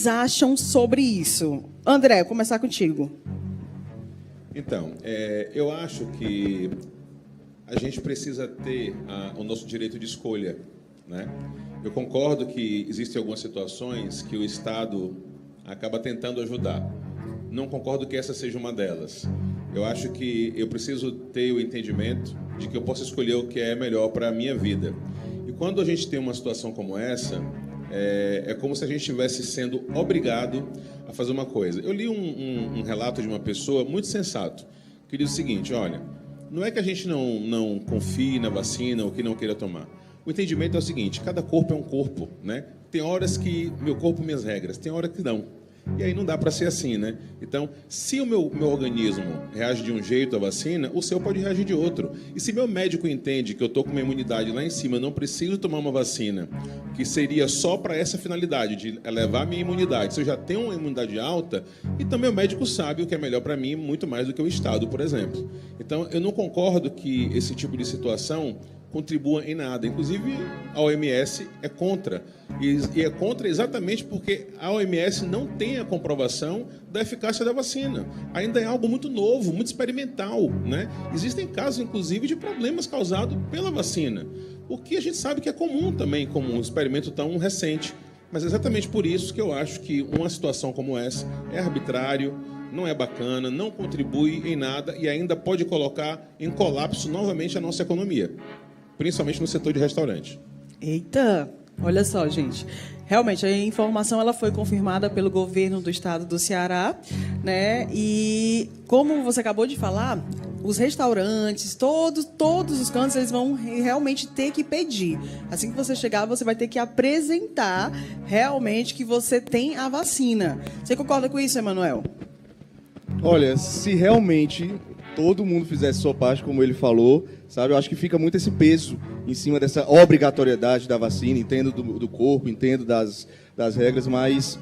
acham sobre isso? André, vou começar contigo. Então, eu acho que a gente precisa ter o nosso direito de escolha, né? Eu concordo que existem algumas situações que o Estado acaba tentando ajudar. Não concordo que essa seja uma delas. Eu acho que eu preciso ter o entendimento de que eu posso escolher o que é melhor para a minha vida. E quando a gente tem uma situação como essa, é como se a gente estivesse sendo obrigado a fazer uma coisa. Eu li um relato de uma pessoa muito sensato, que diz o seguinte: olha, não é que a gente não confie na vacina ou que não queira tomar. O entendimento é o seguinte: cada corpo é um corpo, né? Tem horas que meu corpo, minhas regras, tem horas que não. E aí não dá para ser assim, né? Então, se o meu organismo reage de um jeito à vacina, o seu pode reagir de outro. E se meu médico entende que eu estou com uma imunidade lá em cima, não preciso tomar uma vacina, que seria só para essa finalidade, de elevar a minha imunidade, se eu já tenho uma imunidade alta, então meu médico sabe o que é melhor para mim, muito mais do que o Estado, por exemplo. Então, eu não concordo que esse tipo de situação contribua em nada. Inclusive, a OMS é contra. E é contra exatamente porque a OMS não tem a comprovação da eficácia da vacina. Ainda é algo muito novo, muito experimental, né? Existem casos, inclusive, de problemas causados pela vacina. O que a gente sabe que é comum também, como um experimento tão recente. Mas é exatamente por isso que eu acho que uma situação como essa é arbitrário, não é bacana, não contribui em nada e ainda pode colocar em colapso novamente a nossa economia, principalmente no setor de restaurante. Eita, olha só, gente. Realmente, a informação ela foi confirmada pelo governo do estado do Ceará, né? E como você acabou de falar, os restaurantes, todos os cantos, eles vão realmente ter que pedir. Assim que você chegar, você vai ter que apresentar realmente que você tem a vacina. Você concorda com isso, Emanuel? Olha, se realmente todo mundo fizesse sua parte, como ele falou, sabe? Eu acho que fica muito esse peso em cima dessa obrigatoriedade da vacina. Entendo do corpo, entendo das regras, mas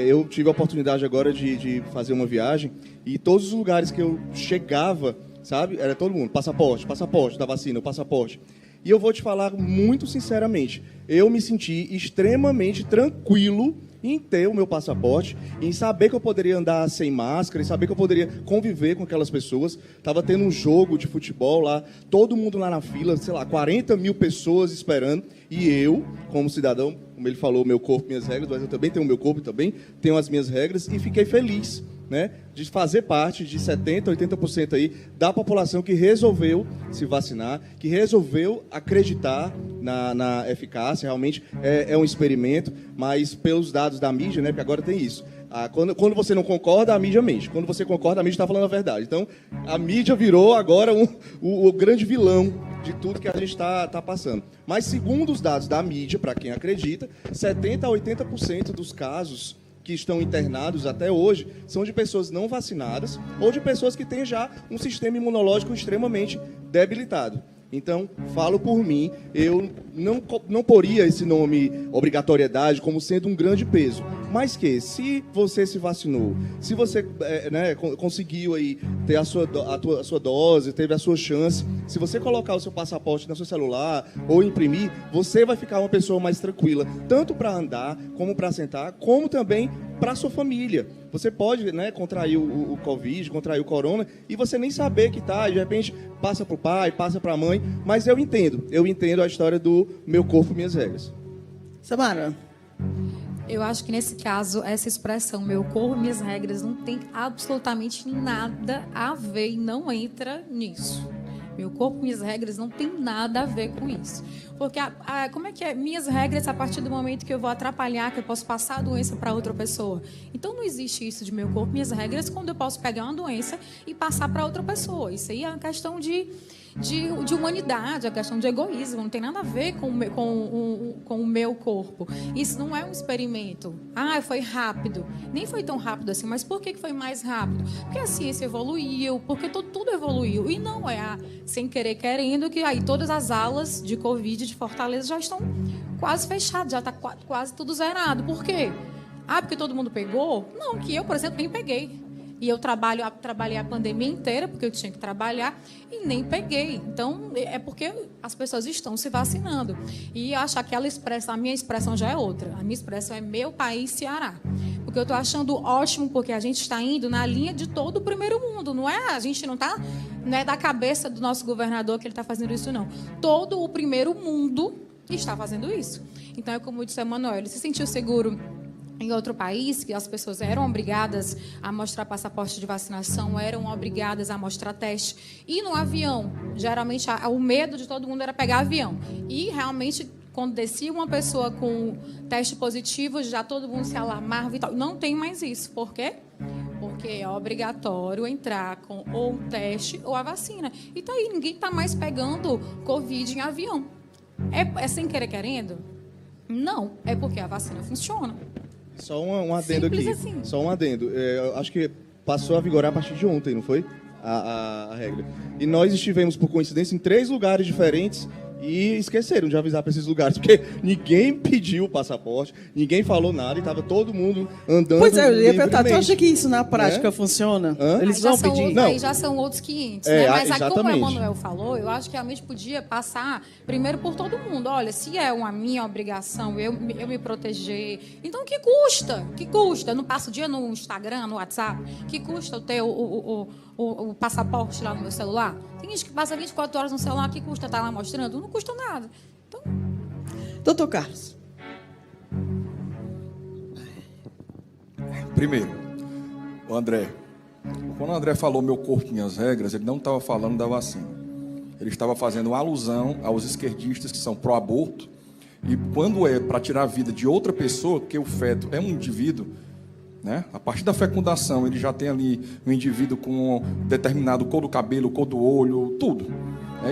eu tive a oportunidade agora de fazer uma viagem e todos os lugares que eu chegava, sabe? Era todo mundo, passaporte da vacina, o passaporte. E eu vou te falar muito sinceramente, eu me senti extremamente tranquilo em ter o meu passaporte, em saber que eu poderia andar sem máscara, em saber que eu poderia conviver com aquelas pessoas. Estava tendo um jogo de futebol lá, todo mundo lá na fila, sei lá, 40 mil pessoas esperando, e eu, como cidadão, como ele falou, meu corpo, minhas regras, mas eu também tenho o meu corpo, também tenho as minhas regras, e fiquei feliz, né, de fazer parte de 70%, 80% aí da população que resolveu se vacinar, que resolveu acreditar na eficácia. Realmente é um experimento, mas pelos dados da mídia, né, porque agora tem isso. Quando você não concorda, a mídia mente. Quando você concorda, a mídia está falando a verdade. Então, a mídia virou agora o grande vilão de tudo que a gente está passando. Mas, segundo os dados da mídia, para quem acredita, 70% a 80% dos casos que estão internados até hoje são de pessoas não vacinadas ou de pessoas que têm já um sistema imunológico extremamente debilitado. Então, falo por mim, eu não poria esse nome obrigatoriedade como sendo um grande peso. Mas que, se você se vacinou, se você conseguiu aí ter a sua dose, teve a sua chance, se você colocar o seu passaporte no seu celular ou imprimir, você vai ficar uma pessoa mais tranquila, tanto para andar, como para sentar, como também para a sua família. Você pode, né, contrair o Covid, contrair o corona, e você nem saber que tá, de repente passa para o pai, passa para a mãe, mas eu entendo a história do meu corpo, minhas regras. Samara? Eu acho que nesse caso, essa expressão, meu corpo, minhas regras, não tem absolutamente nada a ver e não entra nisso. Meu corpo, minhas regras, não tem nada a ver com isso. Porque como é que é? Minhas regras, a partir do momento que eu vou atrapalhar, que eu posso passar a doença para outra pessoa. Então, não existe isso de meu corpo, minhas regras, quando eu posso pegar uma doença e passar para outra pessoa. Isso aí é uma questão de humanidade, a questão de egoísmo, não tem nada a ver com o meu corpo. Isso não é um experimento. Foi rápido. Nem foi tão rápido assim, mas por que foi mais rápido? Porque a ciência evoluiu, porque tudo evoluiu. E não é sem querer, querendo, que aí todas as alas de Covid de Fortaleza já estão quase fechadas, já está quase tudo zerado. Por quê? Porque todo mundo pegou? Não, que eu, por exemplo, nem peguei. E eu trabalhei a pandemia inteira, porque eu tinha que trabalhar, e nem peguei. Então, é porque as pessoas estão se vacinando. E acho que a minha expressão já é outra. A minha expressão é meu país, Ceará. Porque eu estou achando ótimo, porque a gente está indo na linha de todo o primeiro mundo, não é? A gente não está, não é da cabeça do nosso governador que ele está fazendo isso, não. Todo o primeiro mundo está fazendo isso. Então, é como disse o Emanuel, ele se sentiu seguro em outro país, que as pessoas eram obrigadas a mostrar passaporte de vacinação, eram obrigadas a mostrar teste. E no avião, geralmente, o medo de todo mundo era pegar avião. E, realmente, quando descia uma pessoa com teste positivo, já todo mundo se alarmava e tal. Não tem mais isso. Por quê? Porque é obrigatório entrar com ou um teste ou a vacina. E tá aí, ninguém está mais pegando Covid em avião. É sem querer querendo? Não, é porque a vacina funciona. Só um adendo Simples aqui. assim. Só um adendo. Eu acho que passou a vigorar a partir de ontem, não foi? A regra. E nós estivemos, por coincidência, em 3 lugares diferentes e esqueceram de avisar para esses lugares, porque ninguém pediu o passaporte, ninguém falou nada e estava todo mundo andando. Pois é, eu ia perguntar, tu livremente. acha que isso na prática Né? funciona? Hã? Eles vão pedir? Não. Aí já são outros 500, É, né? Mas como o exatamente. Emanuel falou, eu acho que realmente podia passar primeiro por todo mundo. Olha, se é uma minha obrigação eu me proteger, então que custa? Que custa? Eu não passo o dia no Instagram, no WhatsApp? Que custa eu ter o passaporte lá no meu celular? Tem gente que passa 24 horas no celular, que custa estar lá mostrando? Não custa nada. Então, Doutor Carlos. Primeiro, o André. Quando o André falou meu corpo, minhas regras, ele não estava falando da vacina. Ele estava fazendo uma alusão aos esquerdistas que são pró-aborto. E quando é para tirar a vida de outra pessoa, porque o feto é um indivíduo, né? A partir da fecundação, ele já tem ali um indivíduo com determinado cor do cabelo, cor do olho, tudo.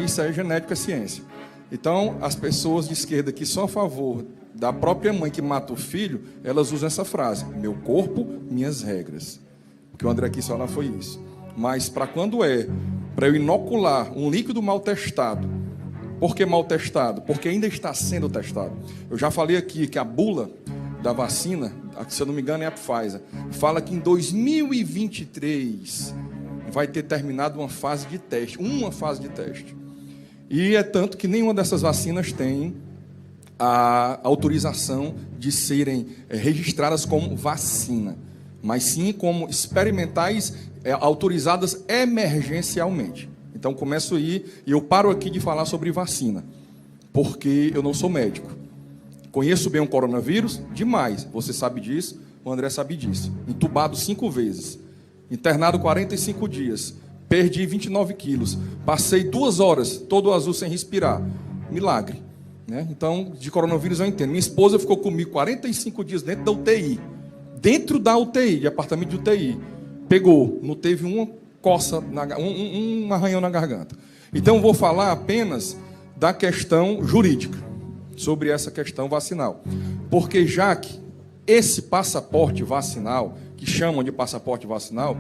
Isso é genética, é ciência. Então, as pessoas de esquerda que são a favor da própria mãe que mata o filho, elas usam essa frase: meu corpo, minhas regras. Porque o André quis falar foi isso. Mas para quando é para eu inocular um líquido mal testado, por que mal testado? Porque ainda está sendo testado. Eu já falei aqui que a bula da vacina, se eu não me engano é a Pfizer, fala que em 2023 vai ter terminado uma fase de teste. E é tanto que nenhuma dessas vacinas tem a autorização de serem registradas como vacina, mas sim como experimentais autorizadas emergencialmente. Então, começo aí, e eu paro aqui de falar sobre vacina, porque eu não sou médico. Conheço bem o coronavírus? Demais. Você sabe disso, o André sabe disso. Entubado 5 vezes, internado 45 dias, perdi 29 quilos, passei 2 horas, todo azul sem respirar. Milagre. Né? Então, de coronavírus eu entendo. Minha esposa ficou comigo 45 dias dentro da UTI. Dentro da UTI, de apartamento de UTI. Pegou, não teve uma coça, um arranhão na garganta. Então, eu vou falar apenas da questão jurídica, sobre essa questão vacinal. Porque já que esse passaporte vacinal, que chamam de passaporte vacinal,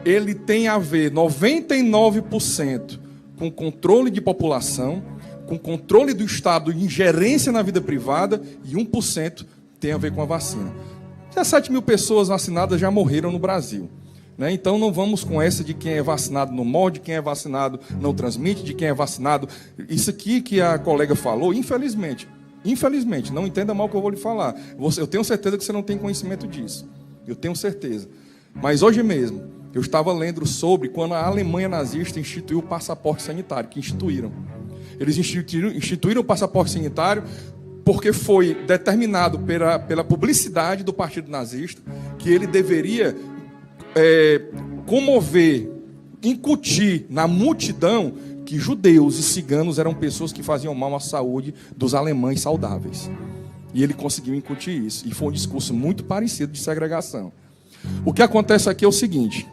ele tem a ver 99% com controle de população, com controle do Estado, ingerência na vida privada, e 1% tem a ver com a vacina. 17 mil pessoas vacinadas já morreram no Brasil. Né? Então não vamos com essa de quem é vacinado não morre, de quem é vacinado não transmite, de quem é vacinado... Isso aqui que a colega falou, infelizmente, não entenda mal o que eu vou lhe falar. Eu tenho certeza que você não tem conhecimento disso. Eu tenho certeza. Mas hoje mesmo, eu estava lendo sobre quando a Alemanha nazista instituiu o passaporte sanitário, que instituíram. Eles instituíram o passaporte sanitário porque foi determinado pela publicidade do Partido Nazista que ele deveria comover, incutir na multidão que judeus e ciganos eram pessoas que faziam mal à saúde dos alemães saudáveis. E ele conseguiu incutir isso. E foi um discurso muito parecido de segregação. O que acontece aqui é o seguinte: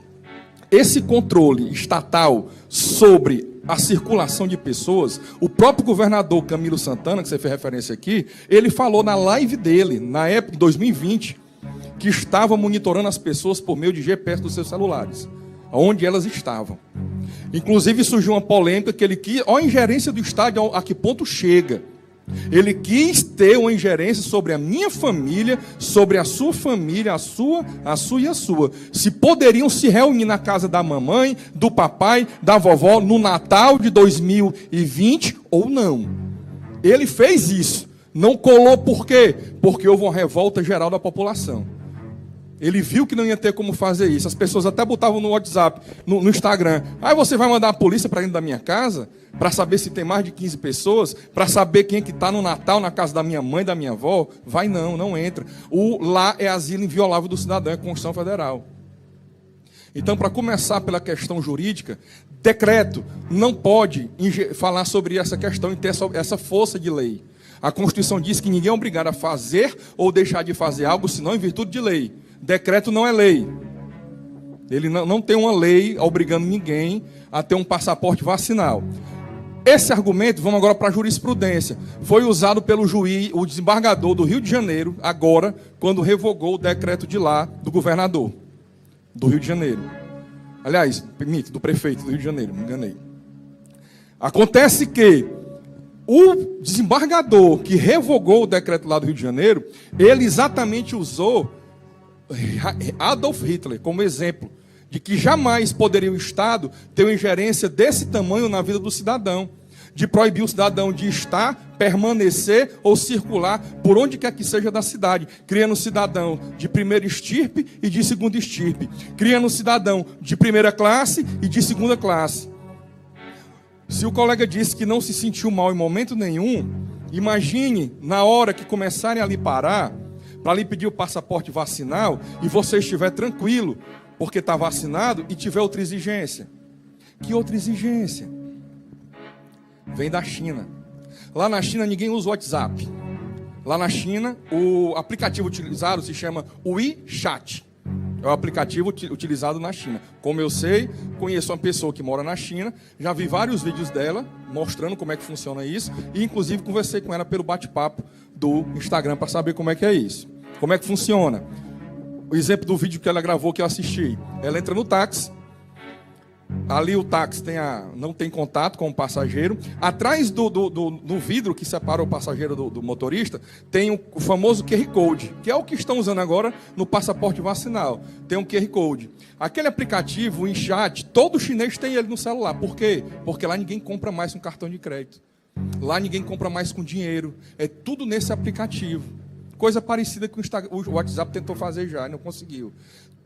esse controle estatal sobre a circulação de pessoas, o próprio governador Camilo Santana, que você fez referência aqui, ele falou na live dele, na época de 2020, que estava monitorando as pessoas por meio de GPS dos seus celulares, onde elas estavam. Inclusive surgiu uma polêmica que ele quis, olha a ingerência do Estado, a que ponto chega. Ele quis ter uma ingerência sobre a minha família, sobre a sua família, a sua e a sua. Se poderiam se reunir na casa da mamãe, do papai, da vovó, no Natal de 2020 ou não. Ele fez isso. Não colou por quê? Porque houve uma revolta geral da população. Ele viu que não ia ter como fazer isso. As pessoas até botavam no WhatsApp, no Instagram. Aí você vai mandar a polícia para dentro da minha casa para saber se tem mais de 15 pessoas, para saber quem é que está no Natal na casa da minha mãe, da minha avó? Vai não entra. Lá é asilo inviolável do cidadão, é Constituição Federal. Então, para começar pela questão jurídica, decreto não pode falar sobre essa questão e ter essa força de lei. A Constituição diz que ninguém é obrigado a fazer ou deixar de fazer algo, senão em virtude de lei. Decreto não é lei. Ele não tem uma lei obrigando ninguém a ter um passaporte vacinal. Esse argumento, vamos agora para a jurisprudência, foi usado pelo juiz, o desembargador do Rio de Janeiro, agora, quando revogou o decreto de lá do governador do Rio de Janeiro. Aliás, permite, do prefeito do Rio de Janeiro, me enganei. Acontece que o desembargador que revogou o decreto lá do Rio de Janeiro, ele exatamente usou Adolf Hitler como exemplo de que jamais poderia o Estado ter uma ingerência desse tamanho na vida do cidadão, de proibir o cidadão de estar, permanecer ou circular por onde quer que seja da cidade, criando um cidadão de primeira estirpe e de segunda estirpe, criando um cidadão de primeira classe e de segunda classe. Se o colega disse que não se sentiu mal em momento nenhum, imagine na hora que começarem a lhe parar, para lhe pedir o passaporte vacinal, e você estiver tranquilo, porque está vacinado, e tiver outra exigência. Que outra exigência? Vem da China. Lá na China ninguém usa o WhatsApp. Lá na China, o aplicativo utilizado se chama WeChat. É o aplicativo utilizado na China. Como eu sei, conheço uma pessoa que mora na China, já vi vários vídeos dela mostrando como é que funciona isso, e inclusive conversei com ela pelo bate-papo do Instagram para saber como é que é isso. Como é que funciona? O exemplo do vídeo que ela gravou, que eu assisti. Ela entra no táxi. Ali o táxi não tem contato com o passageiro. Atrás do vidro que separa o passageiro do motorista, tem o famoso QR Code, que é o que estão usando agora no passaporte vacinal. Tem um QR Code. Aquele aplicativo, o WeChat, todo chinês tem ele no celular. Por quê? Porque lá ninguém compra mais com cartão de crédito. Lá ninguém compra mais com dinheiro. É tudo nesse aplicativo. Coisa parecida que o WhatsApp tentou fazer já e não conseguiu.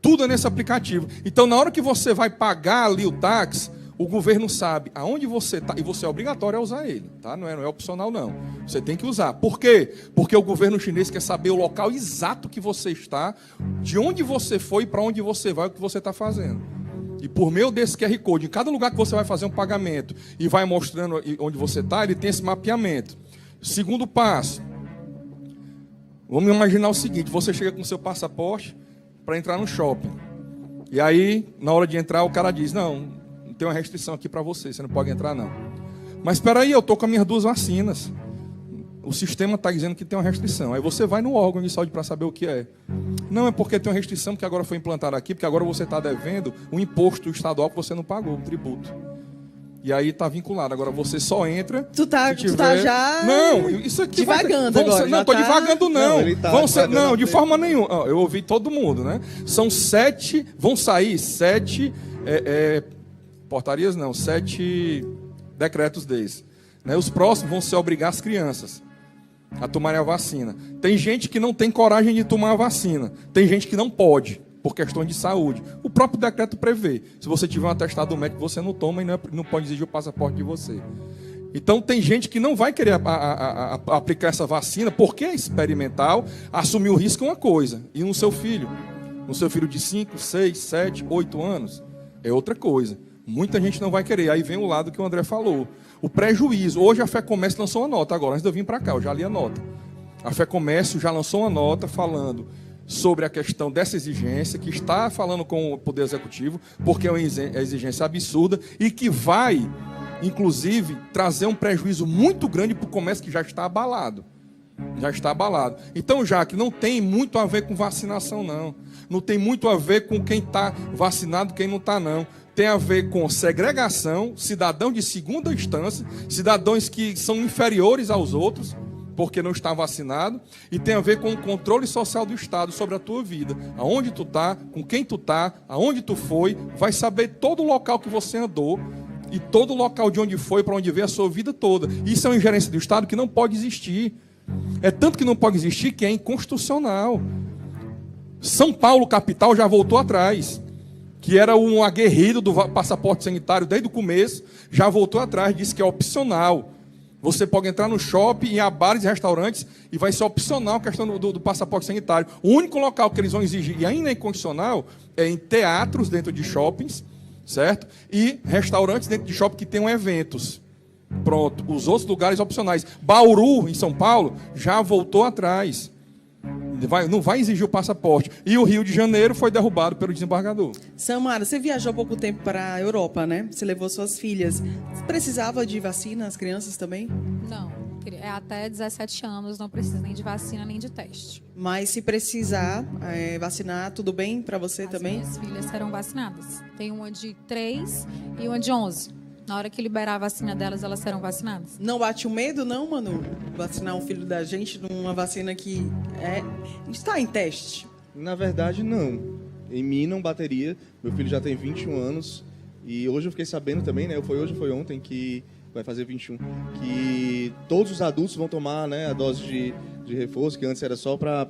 Tudo é nesse aplicativo. Então, na hora que você vai pagar ali o táxi, o governo sabe aonde você está, e você é obrigatório a usar ele, tá? Não é opcional, não. Você tem que usar. Por quê? Porque o governo chinês quer saber o local exato que você está, de onde você foi e para onde você vai, o que você está fazendo. E por meio desse QR Code, em cada lugar que você vai fazer um pagamento e vai mostrando onde você está, ele tem esse mapeamento. Segundo passo, vamos imaginar o seguinte: você chega com o seu passaporte para entrar no shopping. E aí, na hora de entrar, o cara diz: não tem uma restrição aqui para você não pode entrar não. Mas espera aí, eu estou com as minhas 2 vacinas. O sistema está dizendo que tem uma restrição. Aí você vai no órgão de saúde para saber o que é. Não, é porque tem uma restrição que agora foi implantada aqui, porque agora você está devendo um imposto estadual que você não pagou, um tributo. E aí está vinculado. Agora você só entra. Tu tá já. Não, isso aqui. Divagando agora. Não, estou divagando, não. Não, de forma nenhuma. Eu ouvi todo mundo, né? São 7. Vão sair 7 portarias, não. 7 decretos desses. Né? Os próximos vão ser obrigar as crianças a tomarem a vacina. Tem gente que não tem coragem de tomar a vacina. Tem gente que não pode, por questões de saúde. O próprio decreto prevê. Se você tiver um atestado médico, você não toma e não pode exigir o passaporte de você. Então, tem gente que não vai querer aplicar essa vacina, porque é experimental. Assumir o risco é uma coisa. E no seu filho? No seu filho de 5, 6, 7, 8 anos? É outra coisa. Muita gente não vai querer. Aí vem o lado que o André falou. O prejuízo. Hoje a FEComércio lançou uma nota agora. Antes de eu vir para cá, eu já li a nota. A FEComércio já lançou uma nota falando sobre a questão dessa exigência, que está falando com o Poder Executivo, porque é uma exigência absurda e que vai, inclusive, trazer um prejuízo muito grande para o comércio que já está abalado. Já está abalado. Então, já que não tem muito a ver com vacinação, não. Não tem muito a ver com quem está vacinado e quem não está, não. Tem a ver com segregação, cidadão de segunda instância, cidadãos que são inferiores aos outros, porque não está vacinado, e tem a ver com o controle social do Estado sobre a tua vida. Aonde tu está, com quem tu está, aonde tu foi, vai saber todo o local que você andou, e todo o local de onde foi, para onde veio a sua vida toda. Isso é uma ingerência do Estado que não pode existir. É tanto que não pode existir que é inconstitucional. São Paulo, capital, já voltou atrás. Que era um aguerrido do passaporte sanitário desde o começo, já voltou atrás, disse que é opcional. Você pode entrar no shopping, ir a bares e restaurantes, e vai ser opcional a questão do passaporte sanitário. O único local que eles vão exigir, e ainda é incondicional, é em teatros dentro de shoppings, certo? E restaurantes dentro de shopping que tenham eventos. Pronto. Os outros lugares opcionais. Bauru, em São Paulo, já voltou atrás. Não vai exigir o passaporte. E o Rio de Janeiro foi derrubado pelo desembargador. Samara, você viajou há pouco tempo para a Europa, né? Você levou suas filhas. Você precisava de vacina, as crianças também? Não, até 17 anos não precisa nem de vacina nem de teste. Mas se precisar vacinar, tudo bem para você também? As minhas filhas serão vacinadas. Tem uma de 3 e uma de 11. Na hora que liberar a vacina delas, elas serão vacinadas. Não bate o medo, não, Manu? Vacinar um filho da gente numa vacina que está em teste? Na verdade, não. Em mim não bateria. Meu filho já tem 21 anos. E hoje eu fiquei sabendo também, né? Foi hoje ou foi ontem que vai fazer 21. Que todos os adultos vão tomar, né, a dose de reforço, que antes era só para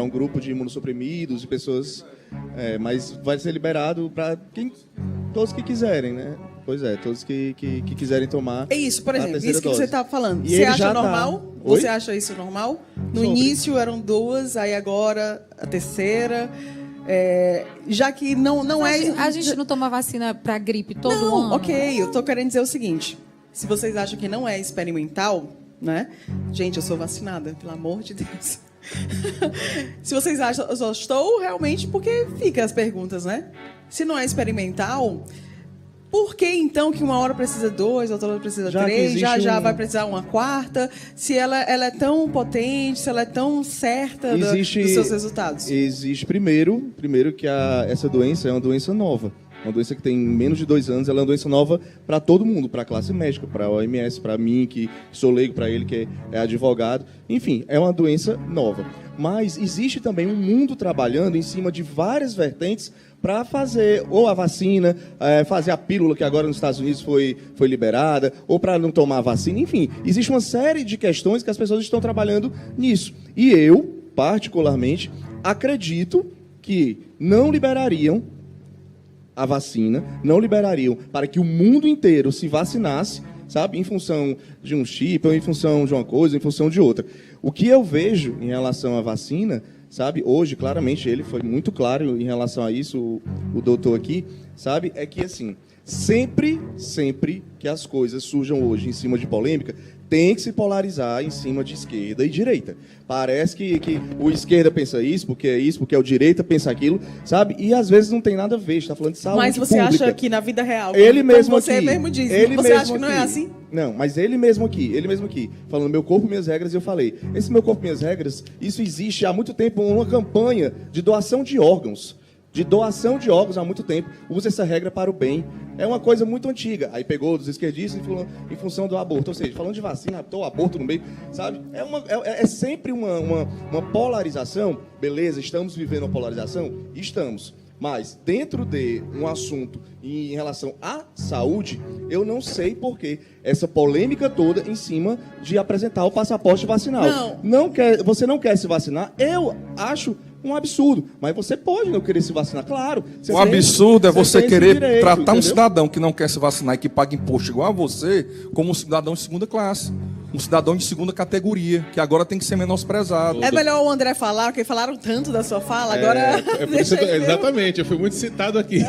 um grupo de imunossuprimidos e pessoas. Mas vai ser liberado para todos que quiserem, né? Pois é, todos que quiserem tomar. É isso, por exemplo, isso que dose. você está falando. E você ele acha já normal? tá. Você acha isso normal? No início eram 2, aí agora a terceira. Já que não é. A gente não toma vacina para gripe todo ano? Ok, eu tô querendo dizer o seguinte. Se vocês acham que não é experimental, né? Gente, eu sou vacinada, pelo amor de Deus. Se vocês acham, eu só estou realmente porque fica as perguntas, né? Se não é experimental, por que então que uma hora precisa 2, outra hora precisa 3, já vai precisar uma quarta? Se ela é tão potente, se ela é tão certa dos seus resultados? Existe primeiro que essa doença é uma doença nova. Uma doença que tem menos de 2 anos, ela é uma doença nova para todo mundo, para a classe médica, para a OMS, para mim, que sou leigo, para ele, que é advogado. Enfim, é uma doença nova. Mas existe também um mundo trabalhando em cima de várias vertentes para fazer ou a vacina, fazer a pílula, que agora nos Estados Unidos foi liberada, ou para não tomar a vacina. Enfim, existe uma série de questões que as pessoas estão trabalhando nisso. E eu, particularmente, acredito que não liberariam a vacina, não liberariam para que o mundo inteiro se vacinasse, sabe, em função de um chip, ou em função de uma coisa, em função de outra. O que eu vejo em relação à vacina, sabe, hoje, claramente, ele foi muito claro em relação a isso, o doutor aqui, sabe, é que, assim, sempre que as coisas surjam hoje em cima de polêmica, tem que se polarizar em cima de esquerda e direita. Parece que o esquerda pensa isso, porque o direita pensa aquilo, sabe? E às vezes não tem nada a ver, está falando de saúde pública. Mas você pública. acha que na vida real, ele mesmo como você aqui, mesmo disse, ele você mesmo acha que não é aqui. assim? Não, mas ele mesmo aqui, falando meu corpo, minhas regras, eu falei, esse meu corpo, minhas regras, isso existe há muito tempo, uma campanha de doação de órgãos. Há muito tempo, usa essa regra para o bem. É uma coisa muito antiga. Aí pegou dos esquerdistas e falou em função do aborto. Ou seja, falando de vacina, o aborto no meio, sabe? É sempre uma polarização. Beleza, estamos vivendo uma polarização? Estamos. Mas, dentro de um assunto em relação à saúde, eu não sei por que essa polêmica toda em cima de apresentar o passaporte vacinal. Você não quer se vacinar? Eu acho um absurdo. Mas você pode não querer se vacinar, claro. O absurdo é você querer direito, tratar entendeu? um cidadão que não quer se vacinar e que paga imposto igual a você, como um cidadão de segunda classe. Um cidadão de segunda categoria, que agora tem que ser menosprezado. É melhor o André falar, porque falaram tanto da sua fala, agora... Exatamente, eu fui muito citado aqui.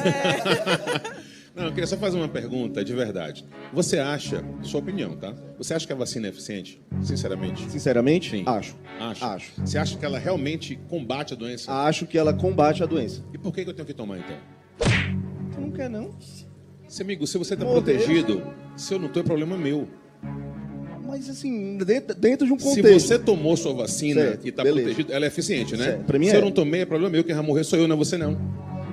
Não, eu queria só fazer uma pergunta de verdade. Você acha, sua opinião, tá? Você acha que a vacina é eficiente? Sinceramente? Sinceramente? Sim. Acho. Você acha que ela realmente combate a doença? Acho que ela combate a doença. E por que eu tenho que tomar, então? Você não quer, não? Amigo, se você está protegido, se eu não estou, é problema meu. Mas, assim, dentro de um contexto. Se você tomou sua vacina certo, e está beleza. protegido, ela é eficiente, né? Certo, pra mim se é. eu não tomei, é problema meu. Quem vai morrer sou eu, não é você, não.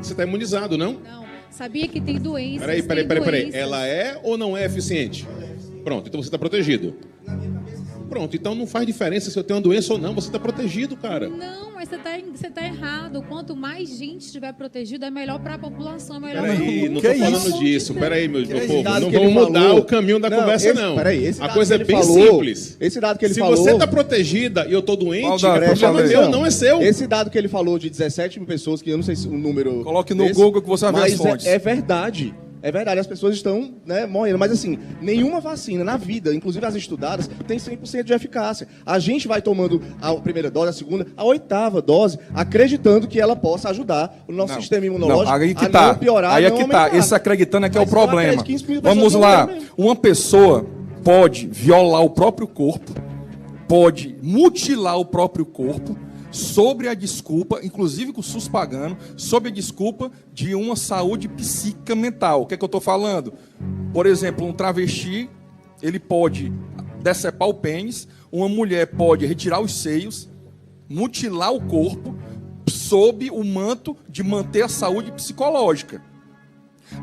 Você está imunizado, não? Não. Sabia que tem doenças. Peraí. Ela é ou não é eficiente? Pronto, então você está protegido. Pronto, então não faz diferença se eu tenho uma doença ou não, você está protegido, cara. Não, mas você tá errado. Quanto mais gente estiver protegida, é melhor para a população, é melhor para o Peraí, mundo. não tô Que falando isso? disso. Peraí, meu povo, dado não que ele vamos mudar falou- o caminho da conversa, não. Peraí, esse A dado coisa que é bem ele falou- simples. Esse dado que ele Se falou... você está protegida e eu estou doente, Qual o dado? Presta problema atenção. meu, não é seu. Esse dado que ele falou de 17 mil pessoas, que eu não sei se o número... Coloque no Google que você vai ver as mas fontes. é verdade. É verdade, as pessoas estão, né, morrendo. Mas assim, nenhuma vacina na vida, inclusive as estudadas, tem 100% de eficácia. A gente vai tomando a primeira dose, a segunda, a 8ª dose, acreditando que ela possa ajudar o nosso sistema imunológico Aí que a tá. não piorar, Aí é não que tá. aumentar. Esse acreditando é que é o Mas eu problema. acredito que 15 mil pessoas Vamos vão lá. morrer mesmo. Uma pessoa pode violar o próprio corpo, pode mutilar o próprio corpo, sobre a desculpa, inclusive com o SUS pagando, sob a desculpa de uma saúde psíquica mental. O que é que eu estou falando? Por exemplo, um travesti, ele pode decepar o pênis, uma mulher pode retirar os seios, mutilar o corpo, sob o manto de manter a saúde psicológica.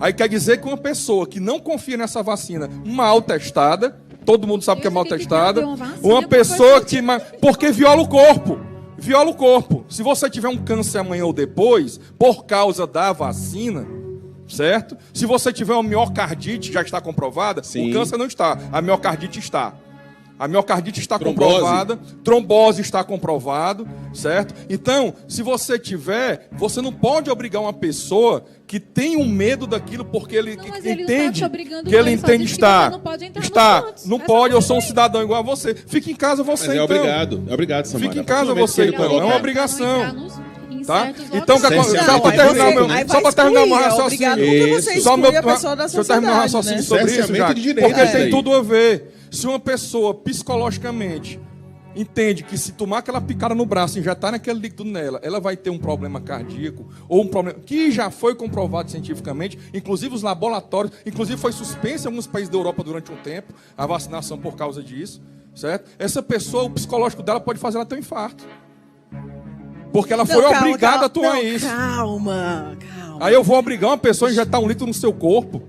Aí quer dizer que uma pessoa que não confia nessa vacina mal testada, todo mundo sabe que é mal testada, uma pessoa que... Porque viola o corpo. Viola o corpo. Se você tiver um câncer amanhã ou depois, por causa da vacina, certo? Se você tiver uma miocardite, já está comprovada, Sim. o câncer não está, a miocardite está. A miocardite está Trombose. comprovada, trombose está comprovado, certo? Então, se você tiver, você não pode obrigar uma pessoa que tem um medo daquilo porque ele Não, mas ele não entende está te obrigando, que ele não, ele só entende disse que estar. você não pode entrar nos Está, cantos. não Essa pode, eu coisa sou um aí. cidadão igual a você. Fica em casa você, Mas é então. obrigado. É obrigado, Samara. Fica em A partir casa do momento você, que ele então. coloca- É uma obrigação. Tá? Então, locais. só para Cerceamento terminar de meu, direito. só para terminar meu Obrigado raciocínio. porque você Isso. Só exclui meu, a pessoa da deixa eu terminar o sociedade, raciocínio né? sobre isso, Cerceamento já. de direito, Porque isso tem aí. tudo a ver. Se uma pessoa psicologicamente entende que se tomar aquela picada no braço e injetar naquele líquido nela, ela vai ter um problema cardíaco ou um problema que já foi comprovado cientificamente, inclusive os laboratórios, inclusive foi suspensa em alguns países da Europa durante um tempo a vacinação por causa disso, certo? Essa pessoa, o psicológico dela pode fazer ela ter um infarto. Porque ela foi obrigada a tomar isso. Calma. Aí eu vou obrigar uma pessoa a injetar um litro no seu corpo.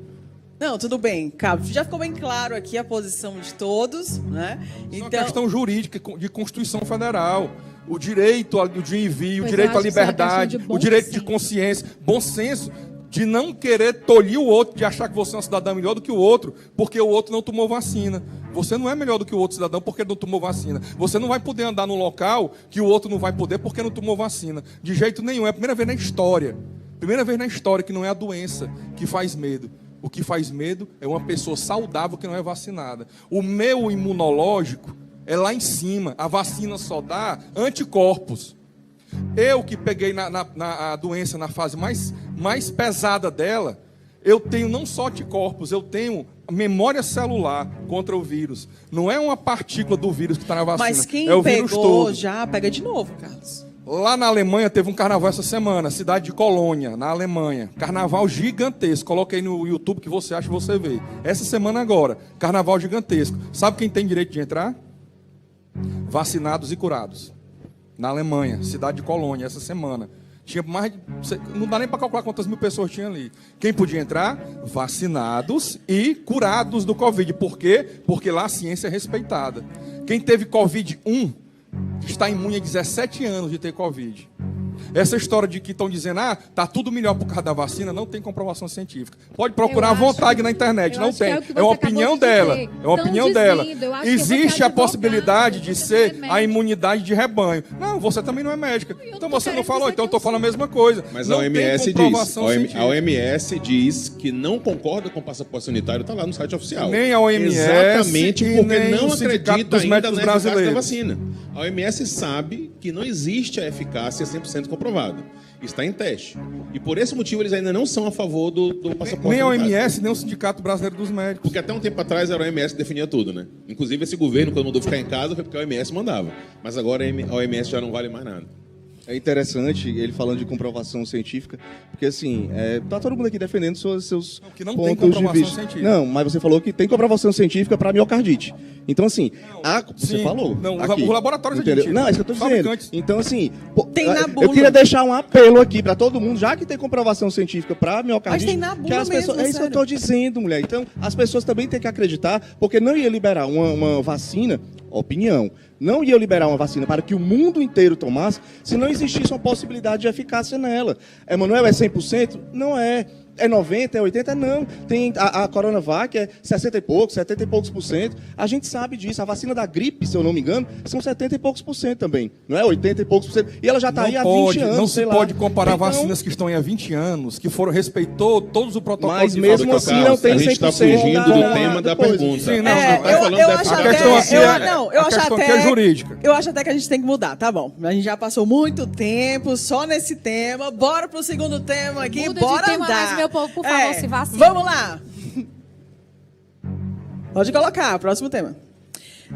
Não, tudo bem, calma. Já ficou bem claro aqui a posição de todos, né? Isso é uma questão jurídica, de Constituição Federal. O direito de envio, o Pois direito eu à acho que isso é uma liberdade, questão de bom o direito de senso. consciência, bom senso, de não querer tolir o outro, de achar que você é um cidadão melhor do que o outro, porque o outro não tomou vacina. Você não é melhor do que o outro cidadão porque não tomou vacina. Você não vai poder andar num local que o outro não vai poder porque não tomou vacina. De jeito nenhum. É a primeira vez na história. Primeira vez na história que não é a doença que faz medo. O que faz medo é uma pessoa saudável que não é vacinada. O meu imunológico é lá em cima. A vacina só dá anticorpos. Eu que peguei a doença na fase mais pesada dela, eu tenho não só anticorpos, eu tenho memória celular contra o vírus. Não é uma partícula do vírus que está na vacina. Mas quem é o vírus pegou todo. já pega de novo, Carlos. Lá na Alemanha teve um carnaval essa semana, cidade de Colônia, na Alemanha. Carnaval gigantesco. Coloca aí no YouTube que você acha e você vê. Essa semana agora, carnaval gigantesco. Sabe quem tem direito de entrar? Vacinados e curados. Na Alemanha, cidade de Colônia, essa semana. Tinha mais de... Não dá nem para calcular quantas mil pessoas tinha ali. Quem podia entrar? Vacinados e curados do Covid. Por quê? Porque lá a ciência é respeitada. Quem teve Covid-1 está imune há 17 anos de ter Covid. Essa história de que estão dizendo, tá tudo melhor por causa da vacina, não tem comprovação científica. Pode procurar à vontade na internet, não tem. É uma opinião dela. É uma opinião dela. Existe a possibilidade de ser a imunidade de rebanho. Não, você também não é médica. Então você não falou, então eu estou falando a mesma coisa. Mas não a OMS tem diz, comprovação científica. a OMS diz que não concorda com o passaporte sanitário, está lá no site oficial. Nem a OMS Exatamente e porque nem não o Sindicato acredita dos ainda Médicos na eficácia da Brasileiros. vacina. A OMS sabe que não existe a eficácia 100% comprovada. Está em teste. E por esse motivo eles ainda não são a favor do passaporte Nem a sanitário. OMS, nem o Sindicato Brasileiro dos Médicos. Porque até um tempo atrás era a OMS que definia tudo, né? Inclusive esse governo, quando mandou ficar em casa, foi porque a OMS mandava. Mas agora a OMS já não vale mais nada. É interessante ele falando de comprovação científica, porque assim, tá todo mundo aqui defendendo seus que não tem pontos de comprovação vista. científica. Não, mas você falou que tem comprovação científica para miocardite. Então assim, você sim. falou. Não, aqui, o laboratório já entendeu? admite. Não, é isso que eu tô dizendo. Fabricantes. Então assim, Tem na eu bula. queria deixar um apelo aqui para todo mundo, já que tem comprovação científica para miocardite. Mas tem na bula que as pessoas, mesmo, é isso que eu sério. tô dizendo, mulher. Então, as pessoas também têm que acreditar, porque não ia liberar uma vacina, opinião, não ia liberar uma vacina para que o mundo inteiro tomasse se não existisse uma possibilidade de eficácia nela. Emanuel, é 100%? Não é. É 90%, é 80%? Não. Tem a Coronavac, é 60 e poucos, 70 e poucos %. A gente sabe disso. A vacina da gripe, se eu não me engano, são 70 e poucos % também. Não é 80 e poucos %. E ela já está aí há 20 anos, Não se sei lá. pode comparar Então, vacinas que estão aí há 20 anos, que respeitou todos os protocolos mas de mesmo fabricação. assim não tem A gente está 100% fugindo do tema da coisa. pergunta. Sim, não, É, não, eu, falando eu da acho a até, questão aqui eu, é- não, eu a acho questão até, aqui é jurídica. Eu acho até que a gente tem que mudar, tá bom? A gente já passou muito tempo só nesse tema. Bora pro segundo tema aqui, Muda de bora tema, andar. mas, meu povo, por favor, se vacina. Vamos lá. Pode colocar, próximo tema.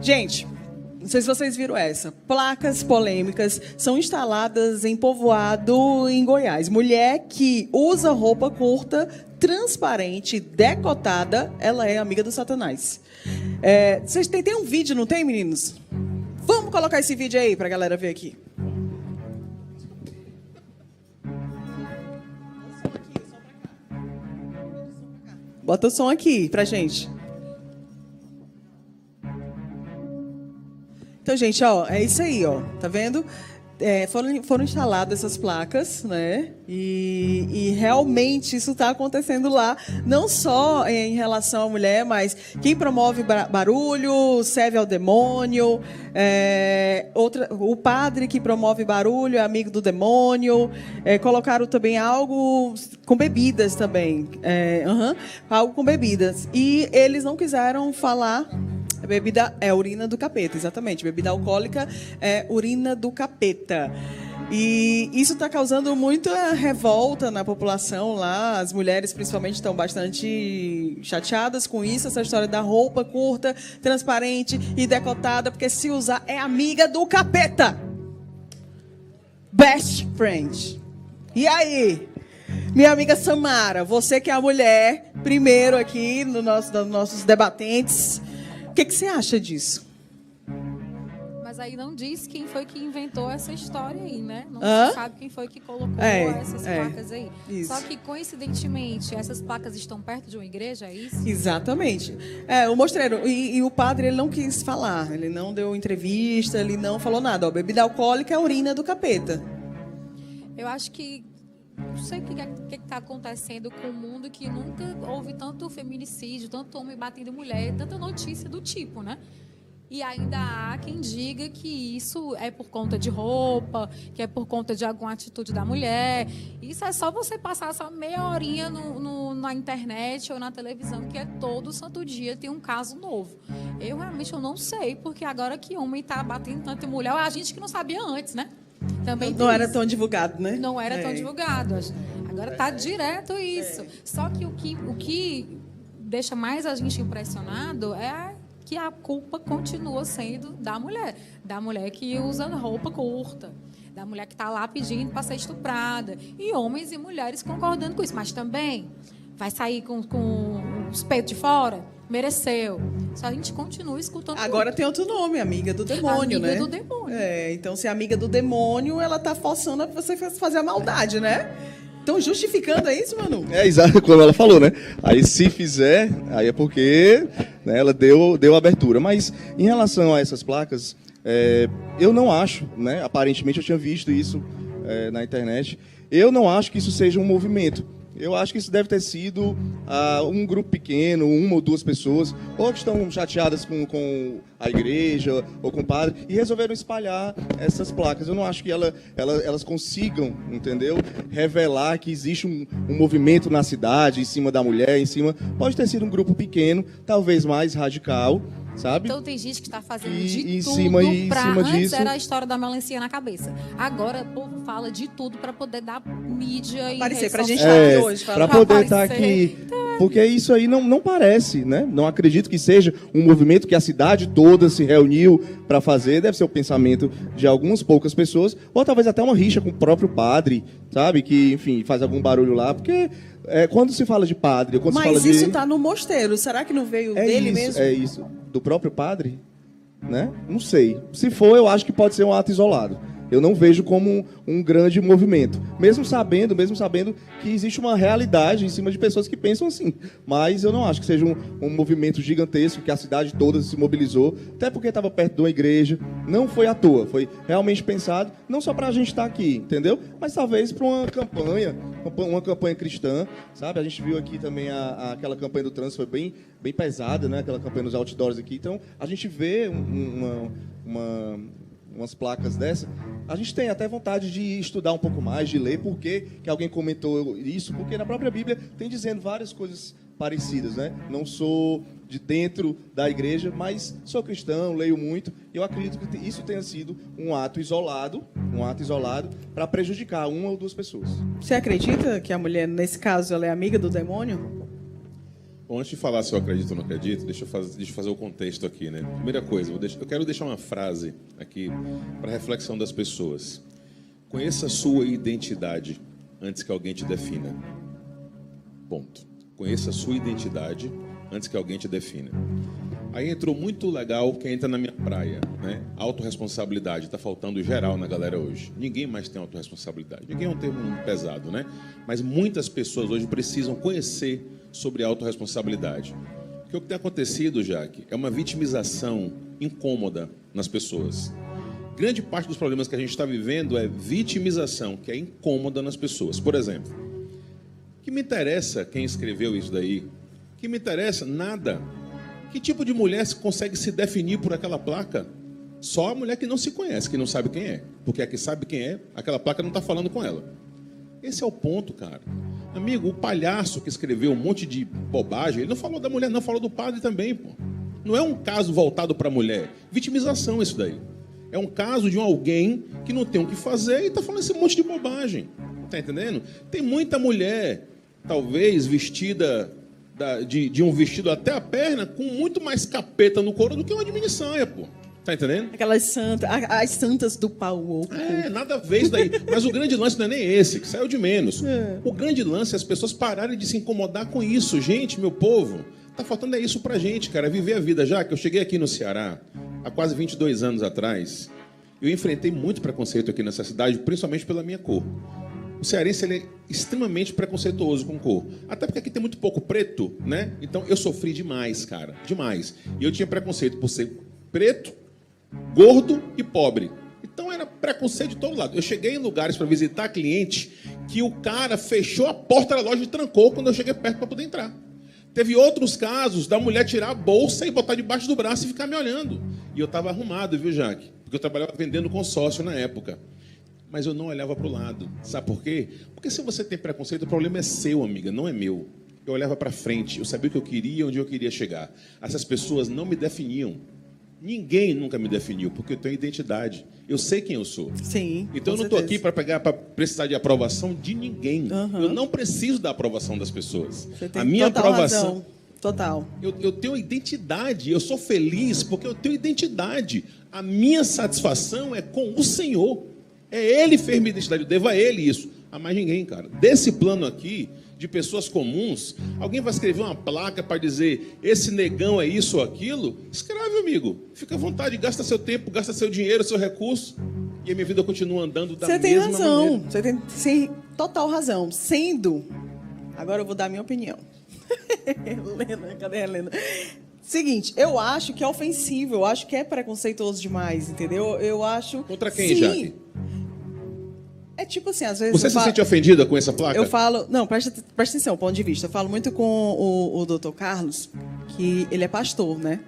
Gente, não sei se vocês viram essa. Placas polêmicas são instaladas em povoado em Goiás. Mulher que usa roupa curta, transparente, decotada, ela é amiga do Satanás. Vocês tem um vídeo, não tem, meninos? Vamos colocar esse vídeo aí pra galera ver aqui. Bota o som aqui pra gente. Então, gente, ó, é isso aí, ó. Tá vendo? Foram instaladas essas placas, né? E realmente isso está acontecendo lá, não só em relação à mulher, mas quem promove barulho serve ao demônio. O padre que promove barulho é amigo do demônio. Colocaram também algo com bebidas também, algo com bebidas. E eles não quiseram falar. A bebida é urina do capeta, exatamente. Bebida alcoólica é urina do capeta. E isso está causando muita revolta na população lá. As mulheres, principalmente, estão bastante chateadas com isso. Essa história da roupa curta, transparente e decotada, porque se usar é amiga do capeta. Best friend. E aí? Minha amiga Samara, você que é a mulher, primeiro aqui nos nossos debatentes, o que você acha disso? Mas aí não diz quem foi que inventou essa história aí, né? Não Hã? se sabe quem foi que colocou essas placas aí. isso. Só que, coincidentemente, essas placas estão perto de uma igreja, é isso? Exatamente. O mostreiro. E o padre, ele não quis falar. Ele não deu entrevista, ele não falou nada. Ó, bebida alcoólica é a urina do capeta. Eu acho que... Não sei o que está acontecendo com o mundo que nunca houve tanto feminicídio, tanto homem batendo mulher, tanta notícia do tipo, né? E ainda há quem diga que isso é por conta de roupa, que é por conta de alguma atitude da mulher. Isso é só você passar essa meia horinha na internet ou na televisão, que é todo santo dia tem um caso novo. Eu realmente não sei, porque agora que homem está batendo tanta mulher, a gente que não sabia antes, né? Também Não era tão divulgado, né? Não era tão divulgado. Agora está direto isso. Só que o que deixa mais a gente impressionado é que a culpa continua sendo da mulher que usa roupa curta, da mulher que está lá pedindo para ser estuprada, e homens e mulheres concordando com isso, mas também vai sair com os peitos de fora, mereceu. Só a gente continua escutando. Agora tem outro nome, amiga do demônio, né? Amiga do demônio. Então, se é amiga do demônio, ela tá forçando a você fazer a maldade, né? Estão justificando isso, Manu? É exato como ela falou, né? Aí se fizer, aí é porque, né, ela deu abertura. Mas em relação a essas placas, eu não acho, né? Aparentemente eu tinha visto isso na internet. Eu não acho que isso seja um movimento. Eu acho que isso deve ter sido um grupo pequeno, uma ou duas pessoas, ou que estão chateadas com a igreja ou com o padre, e resolveram espalhar essas placas. Eu não acho que elas consigam, entendeu? Revelar que existe um movimento na cidade, em cima da mulher, em cima... Pode ter sido um grupo pequeno, talvez mais radical, sabe? Então tem gente que está fazendo E de em tudo cima para... Antes disso... era a história da melancia na cabeça. Agora o povo fala de tudo para poder dar mídia e Aparecer rede pra gente social. estar aqui hoje. Para falando. poder estar aparecer. aqui. Então Porque isso aí não parece, né? Não acredito que seja um movimento que a cidade toda se reuniu para fazer. Deve ser o pensamento de algumas poucas pessoas, ou talvez até uma rixa com o próprio padre, sabe? Que, enfim, faz algum barulho lá. Porque quando se fala de padre... Quando se fala Mas isso de... está no mosteiro. Será que não veio dele mesmo? É isso. Do próprio padre? Né? Não sei. Se for, eu acho que pode ser um ato isolado. Eu não vejo como um grande movimento. Mesmo sabendo que existe uma realidade em cima de pessoas que pensam assim. Mas eu não acho que seja um movimento gigantesco, que a cidade toda se mobilizou, até porque estava perto de uma igreja. Não foi à toa, foi realmente pensado, não só para a gente estar aqui, entendeu? Mas talvez para uma campanha cristã, sabe? A gente viu aqui também aquela campanha do trânsito, foi bem pesada, né? Aquela campanha nos outdoors aqui. Então, a gente vê umas placas dessa, a gente tem até vontade de estudar um pouco mais, de ler por que alguém comentou isso, porque na própria Bíblia tem dizendo várias coisas parecidas, né? Não sou de dentro da igreja, mas sou cristão, leio muito, e eu acredito que isso tenha sido um ato isolado para prejudicar uma ou duas pessoas. Você acredita que a mulher, nesse caso, ela é amiga do demônio? Bom, antes de falar se eu acredito ou não acredito, deixa eu fazer o contexto aqui, né? Primeira coisa, eu quero deixar uma frase aqui para reflexão das pessoas. Conheça a sua identidade antes que alguém te defina. Ponto. Conheça a sua identidade antes que alguém te defina. Aí entrou muito legal quem entra na minha praia, né? Autorresponsabilidade, está faltando geral na galera hoje. Ninguém mais tem autorresponsabilidade. Ninguém é um termo pesado, né? Mas muitas pessoas hoje precisam conhecer sobre a autorresponsabilidade. Porque o que tem acontecido, Jaque, é uma vitimização incômoda nas pessoas. Grande parte dos problemas que a gente está vivendo é vitimização, que é incômoda nas pessoas. Por exemplo, que me interessa quem escreveu isso daí? Que me interessa? Nada. Que tipo de mulher consegue se definir por aquela placa? Só a mulher que não se conhece, que não sabe quem é. Porque a que sabe quem é, aquela placa não está falando com ela. Esse é o ponto, cara. Amigo, o palhaço que escreveu um monte de bobagem, ele não falou da mulher, não, falou do padre também, pô. Não é um caso voltado para a mulher. Vitimização isso daí. É um caso de alguém que não tem o que fazer e está falando esse monte de bobagem. Tá entendendo? Tem muita mulher, talvez, vestida de um vestido até a perna, com muito mais capeta no couro do que uma de minissaia, pô. Tá entendendo? Aquelas santas, as santas do pau oco. Nada a ver isso daí. Mas o grande lance não é nem esse, que saiu de menos. O grande lance é as pessoas pararem de se incomodar com isso. Gente, meu povo, tá faltando isso pra gente, cara. Viver a vida. Já que eu cheguei aqui no Ceará, há quase 22 anos atrás, eu enfrentei muito preconceito aqui nessa cidade, principalmente pela minha cor. O cearense ele é extremamente preconceituoso com cor. Até porque aqui tem muito pouco preto, né? Então eu sofri demais, cara. Demais. E eu tinha preconceito por ser preto, gordo e pobre. Então era preconceito de todo lado. Eu cheguei em lugares para visitar cliente que o cara fechou a porta da loja e trancou quando eu cheguei perto para poder entrar. Teve outros casos da mulher tirar a bolsa e botar debaixo do braço e ficar me olhando. E eu estava arrumado, viu, Jaque? Porque eu trabalhava vendendo consórcio na época. Mas eu não olhava para o lado. Sabe por quê? Porque se você tem preconceito, o problema é seu, amiga, não é meu. Eu olhava para frente, eu sabia o que eu queria e onde eu queria chegar. Essas pessoas não me definiam. Ninguém nunca me definiu, porque eu tenho identidade. Eu sei quem eu sou. Sim. Então eu não estou aqui para precisar de aprovação de ninguém. Eu não preciso da aprovação das pessoas. Você tem a minha total aprovação. Razão. Total. Eu tenho identidade. Eu sou feliz porque eu tenho identidade. A minha satisfação é com o Senhor. É Ele fez minha identidade. Eu devo a Ele isso. A mais ninguém, cara. Desse plano aqui, de pessoas comuns, alguém vai escrever uma placa para dizer esse negão é isso ou aquilo? Escreve, amigo. Fica à vontade, gasta seu tempo, gasta seu dinheiro, seu recurso. E a minha vida continua andando da mesma maneira. Você tem razão. Você tem total razão. Sendo... Agora eu vou dar a minha opinião. Helena, cadê a Helena? Seguinte, eu acho que é ofensivo, eu acho que é preconceituoso demais, entendeu? Eu acho... Contra quem, sim. Jaque? É tipo assim, às vezes... Você se sente ofendida com essa placa? Eu falo... Não, presta atenção, ponto de vista. Eu falo muito com o doutor Carlos, que ele é pastor, né?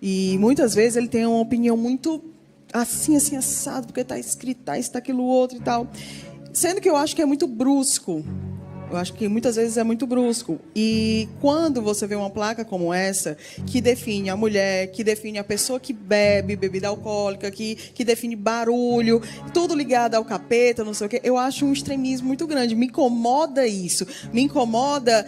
E muitas vezes ele tem uma opinião muito assim, assado, porque está escrito, tá isso, tá aquilo, outro e tal. Sendo que eu acho que é muito brusco. Eu acho que muitas vezes é muito brusco. E quando você vê uma placa como essa, que define a mulher, que define a pessoa que bebe bebida alcoólica, que define barulho, tudo ligado ao capeta, não sei o quê, eu acho um extremismo muito grande. Me incomoda isso. Me incomoda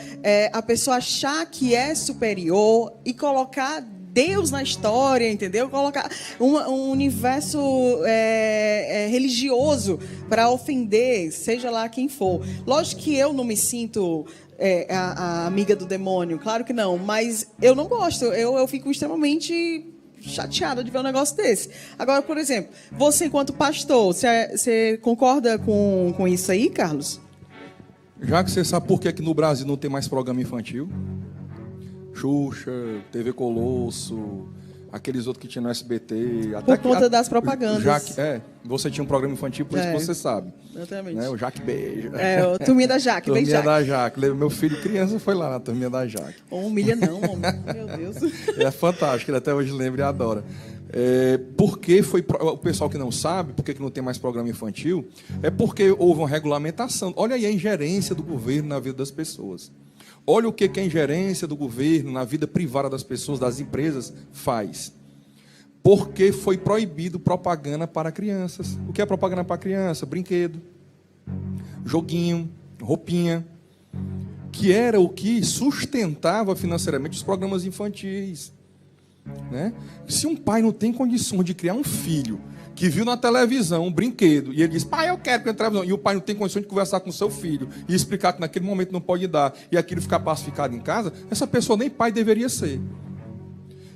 a pessoa achar que é superior e colocar Deus na história, entendeu? Colocar um universo religioso para ofender, seja lá quem for. Lógico que eu não me sinto a amiga do demônio, claro que não, mas eu não gosto, eu fico extremamente chateada de ver um negócio desse. Agora, por exemplo, você enquanto pastor, você concorda com isso aí, Carlos? Já que você sabe por que no Brasil não tem mais programa infantil? Xuxa, TV Colosso, aqueles outros que tinha no SBT. Por conta das propagandas. Você tinha um programa infantil, por isso que você sabe. Exatamente. Né? O Jaque Beija. O Turminha da Jaque, bem Jaque. Turminha da Jaque. Meu filho criança foi lá na Turminha da Jaque. Humilha não, homem. Meu Deus. É fantástico, ele até hoje lembra e adora. Porque o pessoal que não sabe, por que não tem mais programa infantil, é porque houve uma regulamentação. Olha aí a ingerência do governo na vida das pessoas. Olha o que a ingerência do governo na vida privada das pessoas, das empresas, faz. Porque foi proibido propaganda para crianças. O que é propaganda para criança? Brinquedo, joguinho, roupinha, que era o que sustentava financeiramente os programas infantis. Né? Se um pai não tem condições de criar um filho que viu na televisão um brinquedo e ele diz, pai, eu quero que eu na televisão, e o pai não tem condições de conversar com o seu filho e explicar que naquele momento não pode dar, e aquilo ficar pacificado em casa, essa pessoa nem pai deveria ser.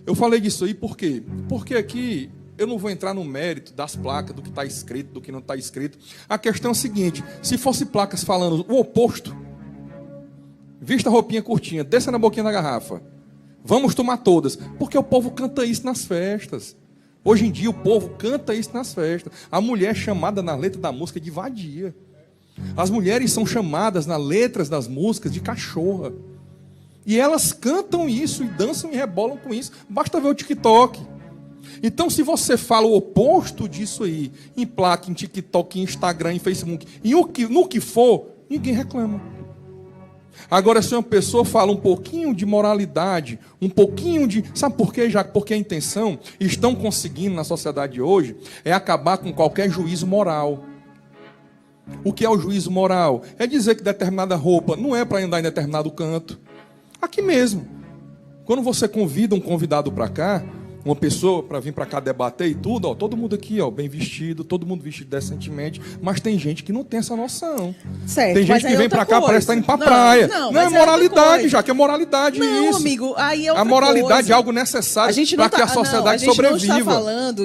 Eu falei disso aí por quê? Porque aqui eu não vou entrar no mérito das placas, do que está escrito, do que não está escrito. A questão é a seguinte, se fosse placas falando o oposto, vista a roupinha curtinha, desça na boquinha da garrafa, vamos tomar todas, porque o povo canta isso nas festas. Hoje em dia o povo canta isso nas festas. A mulher é chamada na letra da música de vadia. As mulheres são chamadas nas letras das músicas de cachorra. E elas cantam isso e dançam e rebolam com isso. Basta ver o TikTok. Então, se você fala o oposto disso aí, em placa, em TikTok, em Instagram, em Facebook, no que for, ninguém reclama. Agora, se uma pessoa fala um pouquinho de moralidade, um pouquinho de... Sabe por quê, Jaque? Porque a intenção, estão conseguindo na sociedade de hoje, é acabar com qualquer juízo moral. O que é o juízo moral? É dizer que determinada roupa não é para andar em determinado canto. Aqui mesmo. Quando você convida um convidado para cá, uma pessoa para vir para cá debater e tudo, ó, todo mundo aqui, ó, bem vestido, todo mundo vestido decentemente, mas tem gente que não tem essa noção. Certo, tem gente que vem para cá, parece estar indo para praia. Não é moralidade, já que é moralidade não, isso. Amigo, aí é outra a moralidade coisa. é algo necessário para que a sociedade sobreviva. A gente não está falando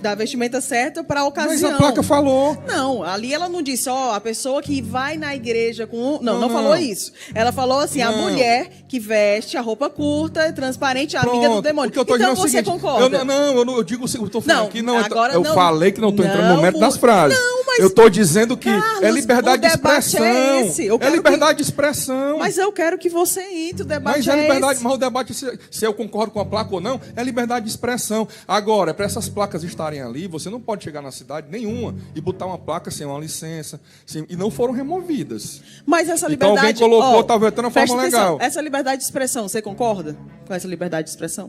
da vestimenta certa para a ocasião. Mas a placa falou. Não, ali ela não disse, ó, a pessoa que vai na igreja com... Não falou isso. Ela falou assim, a mulher que veste a roupa curta, transparente, amiga do demônio. Então você concorda? Eu digo o seguinte, eu estou falando aqui, eu não, falei que não estou entrando no mérito das frases. Não, mas, eu estou dizendo que Carlos, é liberdade de expressão. É liberdade de expressão. Mas eu quero que você entre, o debate mas liberdade, mas o debate, se eu concordo com a placa ou não, é liberdade de expressão. Agora, para essas placas estarem ali, você não pode chegar na cidade nenhuma e botar uma placa sem uma licença, e não foram removidas. Mas essa liberdade... Então alguém colocou, está vetando a forma legal. Essa liberdade de expressão, você concorda com essa liberdade de expressão?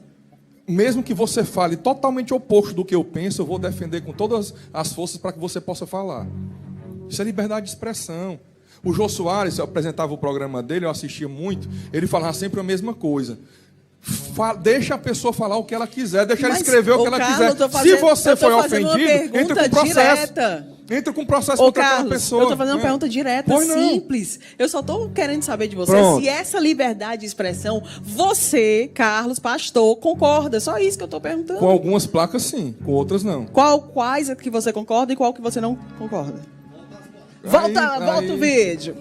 Mesmo que você fale totalmente oposto do que eu penso, eu vou defender com todas as forças para que você possa falar. Isso é liberdade de expressão. O Jô Soares, eu apresentava o programa dele, eu assistia muito, ele falava sempre a mesma coisa. Deixa a pessoa falar o que ela quiser, deixa ela escrever o que ela quiser. Se você foi ofendido, entra com processo. Entra com processo contra aquela pessoa. Eu estou fazendo uma pergunta direta, simples. Eu só estou querendo saber de você se essa liberdade de expressão, você, Carlos, pastor, concorda. Só isso que eu estou perguntando. Com algumas placas, sim. Com outras, não. Quais é que você concorda e qual que você não concorda? Volta o vídeo.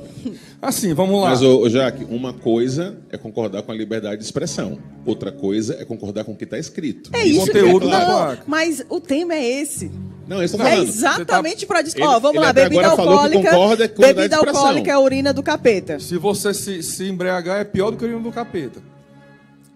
Assim, vamos lá. Mas, Jaque, uma coisa é concordar com a liberdade de expressão. Outra coisa é concordar com o que está escrito. É isso. Conteúdo da placa. Mas o tema é esse. Não, esse é exatamente para dizer. Vamos lá, bebida alcoólica. Bebida alcoólica é a urina do capeta. Se você se embriagar, é pior do que a urina do capeta.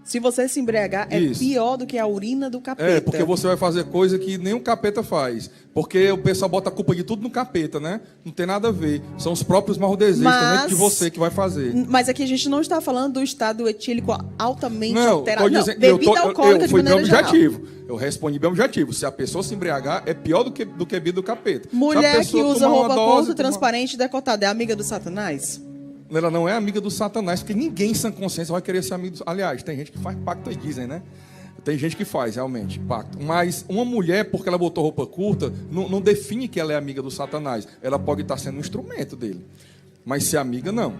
Se você se embriagar, é Isso. pior do que a urina do capeta. É, porque você vai fazer coisa que nem o capeta faz. Porque o pessoal bota a culpa de tudo no capeta, né? Não tem nada a ver. São os próprios maldesejos também de você que vai fazer. Mas aqui a gente não está falando do estado etílico altamente Não, alterado. tô dizendo, Bebida alcoólica eu de fui bem maneira geral. objetivo. Eu respondi bem objetivo. Se a pessoa se embriagar, é pior do que bebida do capeta. Se a Mulher que pessoa usa tomar uma roupa dose, curta, transparente e decotada, é amiga do Satanás? Ela não é amiga do Satanás, porque ninguém em sã consciência vai querer ser amigo do... Aliás, tem gente que faz pacto, aí dizem, né? Tem gente que faz, realmente, pacto. Mas uma mulher, porque ela botou roupa curta, não define que ela é amiga do Satanás. Ela pode estar sendo um instrumento dele. Mas ser amiga, não.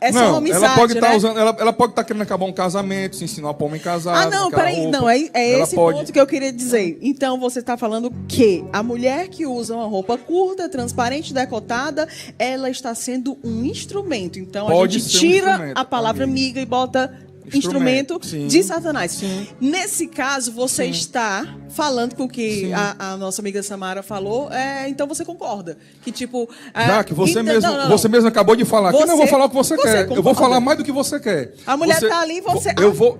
É só Não, uma amizade, ela pode estar né? usando, ela pode estar querendo acabar um casamento, se ensinar para homem casado. Ah, não, naquela peraí. roupa. Não, é Ela esse pode... ponto que eu queria dizer. Então, você está falando que a mulher que usa uma roupa curta, transparente, decotada, ela está sendo um instrumento. Então, Pode a gente ser um tira instrumento, a palavra amiga. amiga e bota instrumento Sim. de Satanás. Sim. Nesse caso, você está falando com o que Sim. a nossa amiga Samara falou, então você concorda. Que tipo... Já que você, então, mesmo, não. você mesmo acabou de falar. Que não, eu vou falar o que você quer. Eu vou concorda. falar mais do que você quer. A mulher tá ali e você...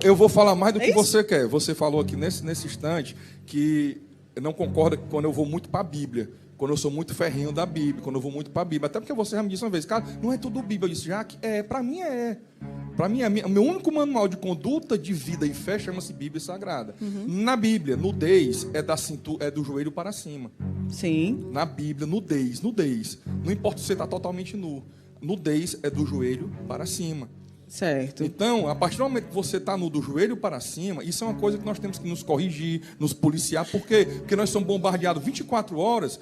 Eu vou falar mais do É que isso? você quer. Você falou aqui nesse instante que não concorda quando eu vou muito para a Bíblia. Quando eu sou muito ferrinho da Bíblia. Quando eu vou muito para a Bíblia. Até porque você já me disse uma vez, cara, não é tudo Bíblia. Eu disse, já que para mim é. Para mim, o meu único manual de conduta de vida e fé chama-se Bíblia Sagrada. Na Bíblia, nudez é da cintura, é do joelho para cima. Sim. Na Bíblia, nudez. Não importa se você está totalmente nu. Nudez é do joelho para cima. Certo. Então, a partir do momento que você está nu do joelho para cima, isso é uma coisa que nós temos que nos corrigir, nos policiar. Por quê? Porque nós somos bombardeados 24 horas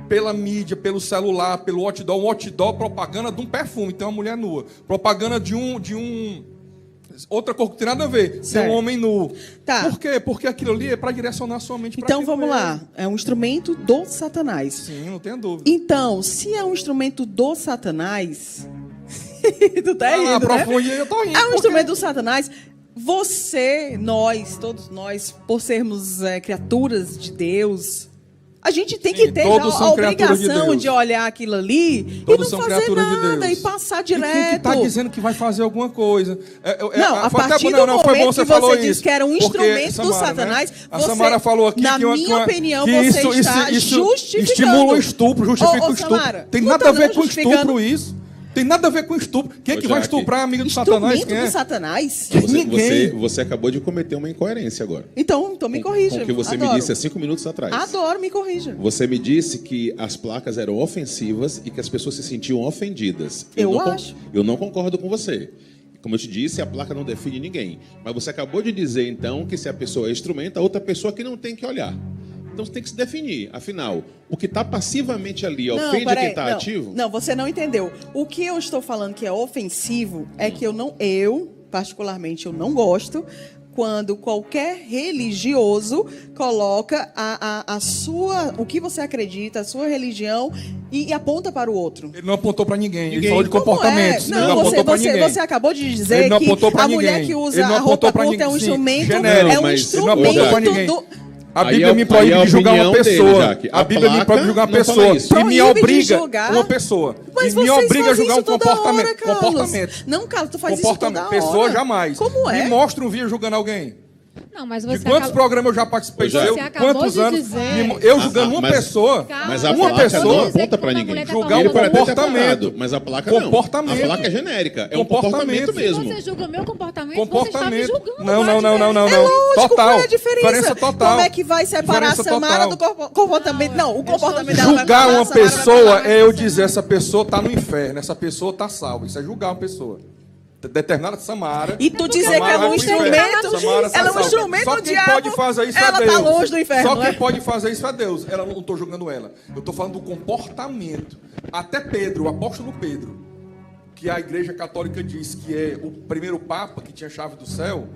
pela mídia, pelo celular, pelo outdoor. Um outdoor, propaganda de um perfume, tem uma mulher nua. Propaganda de um outra coisa que tem nada a ver, tem Certo. um homem nu. Tá. Por quê? Porque aquilo ali é para direcionar sua mente para Então vamos lá. É um instrumento do Satanás. Sim, não tenha dúvida. Então, se é um instrumento do Satanás. Tu tá rindo, né? Aprofunde, eu tô rindo. É um porque- instrumento do Satanás. Você, nós, todos nós, por sermos criaturas de Deus, a gente tem que Sim, ter todos já são a criaturas de obrigação Deus. de olhar aquilo ali Todos e não são fazer criaturas de nada Deus. e passar E quem que direto. tá dizendo que vai fazer alguma coisa? Não, a foi até- partir do foi bom momento que falou você disse isso. que era um Porque, instrumento do Samara, Satanás, né? A você, Samara falou aqui na que minha opinião, que você isso está justificando. estimula o estupro, justifica Ô, o estupro. Samara, Tem não nada tá a ver não com justificando. estupro isso. Tem nada a ver com estupro. Quem é Ô, que vai Jaque, estuprar a amiga do Satanás? Instrumento Quem é? do Satanás? Ninguém. Você acabou de cometer uma incoerência agora. Então me corrija. Com o que você Adoro. me disse há 5 minutos atrás. Adoro, me corrija. Você me disse que as placas eram ofensivas e que as pessoas se sentiam ofendidas. Eu não acho. Eu não concordo com você. Como eu te disse, a placa não define ninguém. Mas você acabou de dizer, então, que se a pessoa é instrumento, a outra pessoa que não tem que olhar. Então você tem que se definir. Afinal, o que está passivamente ali ofende peraí, quem está não, ativo? Não, você não entendeu. O que eu estou falando que é ofensivo é que eu, particularmente, eu não gosto quando qualquer religioso coloca o que você acredita, a sua religião e aponta para o outro. Ele não apontou pra ninguém. Ele Ninguém. falou de Como comportamentos. é? Ele Não, apontou pra ninguém. você acabou de dizer Ele não que apontou pra a mulher ninguém. que Ele usa não a roupa apontou pra curta é um ninguém. Sim, instrumento, genérico, é um mas ele não apontou pra instrumento ninguém. do... A Aí Bíblia é- me aí proíbe é a de julgar uma opinião dele, pessoa. Jaque. A A Bíblia me placa proíbe de julgar uma não fala pessoa. isso. E me Proíbe de obriga julgar. uma pessoa. Mas E me vocês obriga a fazem julgar um isso toda comportamento. hora, Carlos. Comportamento. Não, Carlos, tu faz isso Comportamento. toda hora. Pessoa jamais. Como é? Me mostra um vídeo julgando alguém. Não, mas De você quantos acaba- programas eu já participei? Ô, Jaque. Eu, Você acabou quantos de anos? dizer- Eu julgando uma mas- pessoa. Mas a Uma placa pessoa não dizer que aponta pra quando a ninguém. mulher tá Julgar falando Ele pode até ter comportamento. falado, mas a placa não. Comportamento. A placa é genérica. É um comportamento mesmo. Se você julga o meu comportamento, você está me Comportamento. julgando. Não. É lógico, Total. qual é a diferença? Diferença total. Como é que vai separar Diferença a Samara total. do comportamento? Não, o comportamento dela vai Julgar falar, uma a Samara vai pessoa falar. é eu dizer essa pessoa está no inferno, essa pessoa está salva. Isso é julgar uma pessoa. Determinada Samara. E tu dizer que Samara ela é um vai pro inferno. instrumento, Samara tá ela é um salva. instrumento Só do quem diabo. pode fazer isso Ela é Deus. tá longe do inferno, Só não quem é? pode fazer isso é Deus. Ela não estou julgando ela. Eu estou falando do comportamento. Até Pedro, o apóstolo Pedro, que a Igreja Católica diz que é o primeiro Papa que tinha chave do céu,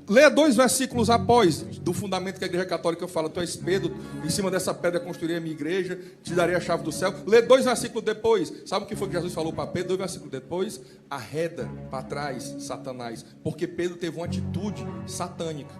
lê 2 versículos após do fundamento que a Igreja Católica fala: tu és Pedro, em cima dessa pedra construirei a minha igreja, te darei a chave do céu. Lê 2 versículos depois. Sabe o que foi que Jesus falou para Pedro? 2 versículos depois: arreda para trás, Satanás, porque Pedro teve uma atitude satânica.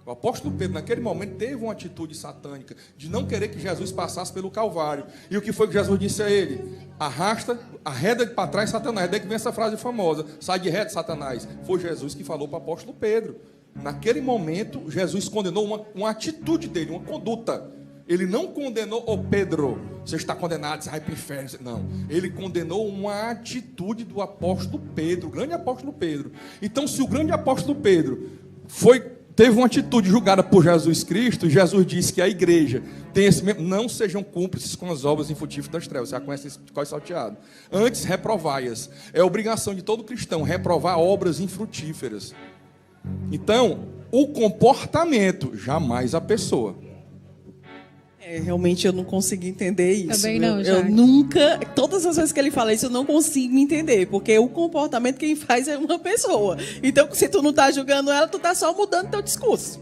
O apóstolo Pedro, naquele momento, teve uma atitude satânica de não querer que Jesus passasse pelo Calvário. E o que foi que Jesus disse a ele? arrasta, arreda para trás Satanás. Daí que vem essa frase famosa, sai de reto, Satanás. Foi Jesus que falou para o apóstolo Pedro. Naquele momento, Jesus condenou uma atitude dele, uma conduta. Ele não condenou, Pedro, você está condenado, você vai para o inferno. Não, ele condenou uma atitude do apóstolo Pedro, o grande apóstolo Pedro. Então, se o grande apóstolo Pedro teve uma atitude julgada por Jesus Cristo, Jesus disse que a igreja tem esse mesmo, não sejam cúmplices com as obras infrutíferas das trevas. Você já conhece esse código salteado. Antes, reprovai-as. É obrigação de todo cristão reprovar obras infrutíferas. Então, o comportamento, jamais a pessoa. Realmente eu não consigo entender isso. Também não, eu nunca, todas as vezes que ele fala isso, eu não consigo entender, porque o comportamento quem faz é uma pessoa. Então, se tu não tá julgando ela, tu tá só mudando teu discurso.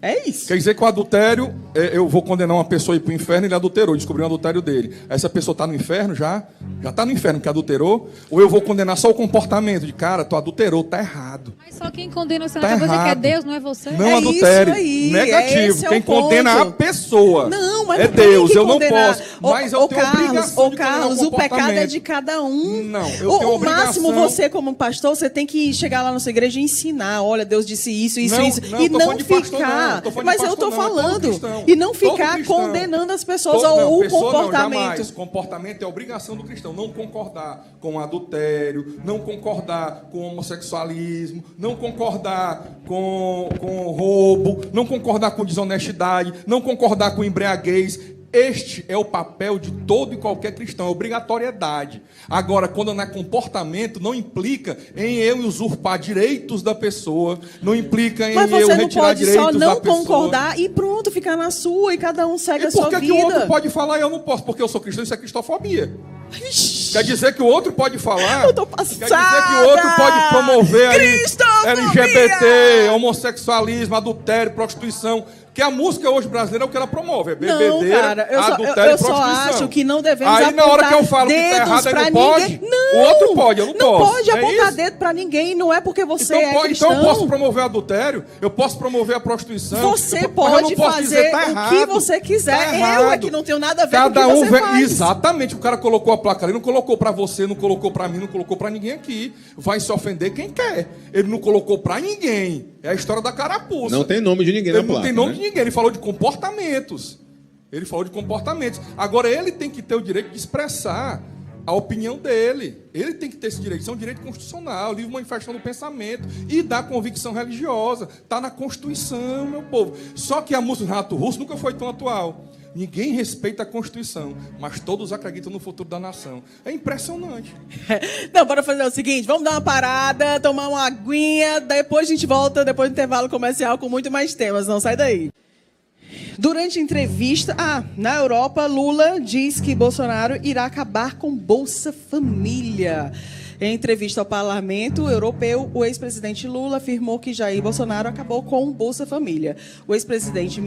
É isso. Quer dizer que o adultério, eu vou condenar uma pessoa a ir para o inferno, ele adulterou, descobriu o adultério dele. Essa pessoa está no inferno já está no inferno, que adulterou. Ou eu vou condenar só o comportamento de, cara, tu adulterou, tá errado. Mas só quem condena você Tá acabou de dizer que é errado. Deus, não é você? Não adultere. Isso aí, Negativo. esse é Quem o ponto. condena a pessoa Não, mas é não tem Deus. que Eu não condenar. posso. Mas eu tenho obrigação de condenar Carlos, o pecado é comportamento. de cada um. Não, eu tenho O máximo, obrigação. você como pastor, você tem que chegar lá na sua igreja e ensinar. Olha, Deus disse isso, Não, não, e tô não falando de pastor, ficar. não. Tô falando de Mas eu pastor, tô não. É todo falando. cristão. E não Todo ficar cristão. condenando as pessoas Não, ou o pessoa comportamento. Não, jamais. Comportamento é obrigação do cristão. Não concordar com adultério, não concordar com homossexualismo, não concordar com roubo, não concordar com desonestidade, não concordar com embriaguez. Este é o papel de todo e qualquer cristão, é obrigatoriedade. Agora, quando não é comportamento, não implica em eu usurpar direitos da pessoa, não implica em Mas eu você não retirar pode direitos só da não pessoa. concordar e pronto, ficar na sua e cada um segue E a sua por que vida. que o outro pode falar e eu não posso? Porque eu sou cristão, isso é cristofobia. Quer dizer que o outro pode falar? Eu tô Quer dizer que o outro passada! pode promover aí Cristofobia! LGBT, homossexualismo, adultério, prostituição. Que a música hoje brasileira é o que ela promove, é bebedeira, Não, cara, adultério eu e só prostituição. acho que não devemos aí, apontar na hora que eu falo que tá dedos errado, aí pra não pode, ninguém. Não, o outro pode, eu não posso. Não pode É apontar isso? dedo pra ninguém, não é porque você Então, é cristão. então eu posso promover o adultério, eu posso promover a prostituição. Você mas eu pode não posso fazer dizer, tá o errado, que você quiser. tá Eu é errado. que não tenho nada a ver Cada com o que um você vê. faz. Exatamente, o cara colocou a placa ali, não colocou pra você, não colocou pra mim, não colocou pra ninguém aqui. Vai se ofender quem quer. Ele não colocou pra ninguém. É a história da carapuça. Não tem nome de ninguém Ele na não placa, tem nome né? de ninguém, ele falou de comportamentos. Ele falou de comportamentos. Agora, ele tem que ter o direito de expressar a opinião dele. Ele tem que ter esse direito. Isso é um direito constitucional, livre manifestação do pensamento e da convicção religiosa. Está na Constituição, meu povo. Só que a música do Renato Russo nunca foi tão atual. Ninguém respeita a Constituição, mas todos acreditam no futuro da nação. É impressionante. Não, bora fazer o seguinte, vamos dar uma parada, tomar uma aguinha, depois a gente volta, depois do intervalo comercial, com muito mais temas. Não sai daí. Durante a entrevista, na Europa, Lula diz que Bolsonaro irá acabar com Bolsa Família. Em entrevista ao Parlamento Europeu, o ex-presidente Lula afirmou que Jair Bolsonaro acabou com Bolsa Família. O ex-presidente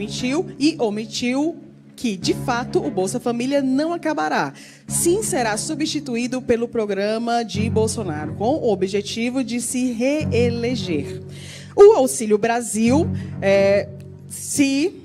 omitiu que, de fato, o Bolsa Família não acabará. Sim, será substituído pelo programa de Bolsonaro, com o objetivo de se reeleger. O Auxílio Brasil,